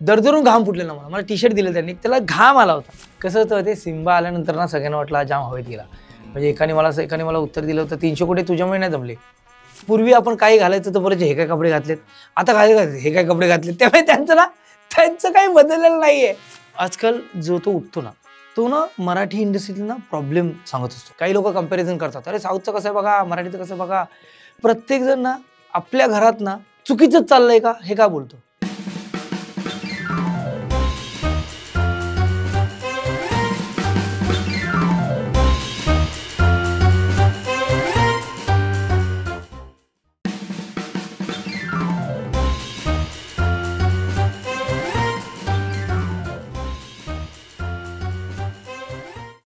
दरदरून घाम फुटलेला मला टी शर्ट दिलं त्यांनी, त्याला घाम आला होता. कसं होतं ते सिम्बा आल्यानंतर ना सगळ्यांना वाटलं जाम हवेत गेला. म्हणजे एकाने मला उत्तर दिलं होतं 300 कोटी तुझ्यामुळे नाही जमले. पूर्वी आपण काही घालायचं तर बरं हे काय कपडे घातलेत, आता काय हे काय कपडे घातलेत, त्यामुळे त्यांचं काही बदललेलं नाहीये. आजकाल जो तो उठतो ना, तो ना मराठी इंडस्ट्रीतला ना प्रॉब्लेम सांगत असतो. काही लोक कंपॅरिझन करतात, अरे साऊथचं कसं आहे बघा, मराठीचं कसं बघा. प्रत्येक जण ना आपल्या घरात ना चुकीचंच चाललंय का हे का बोलतो.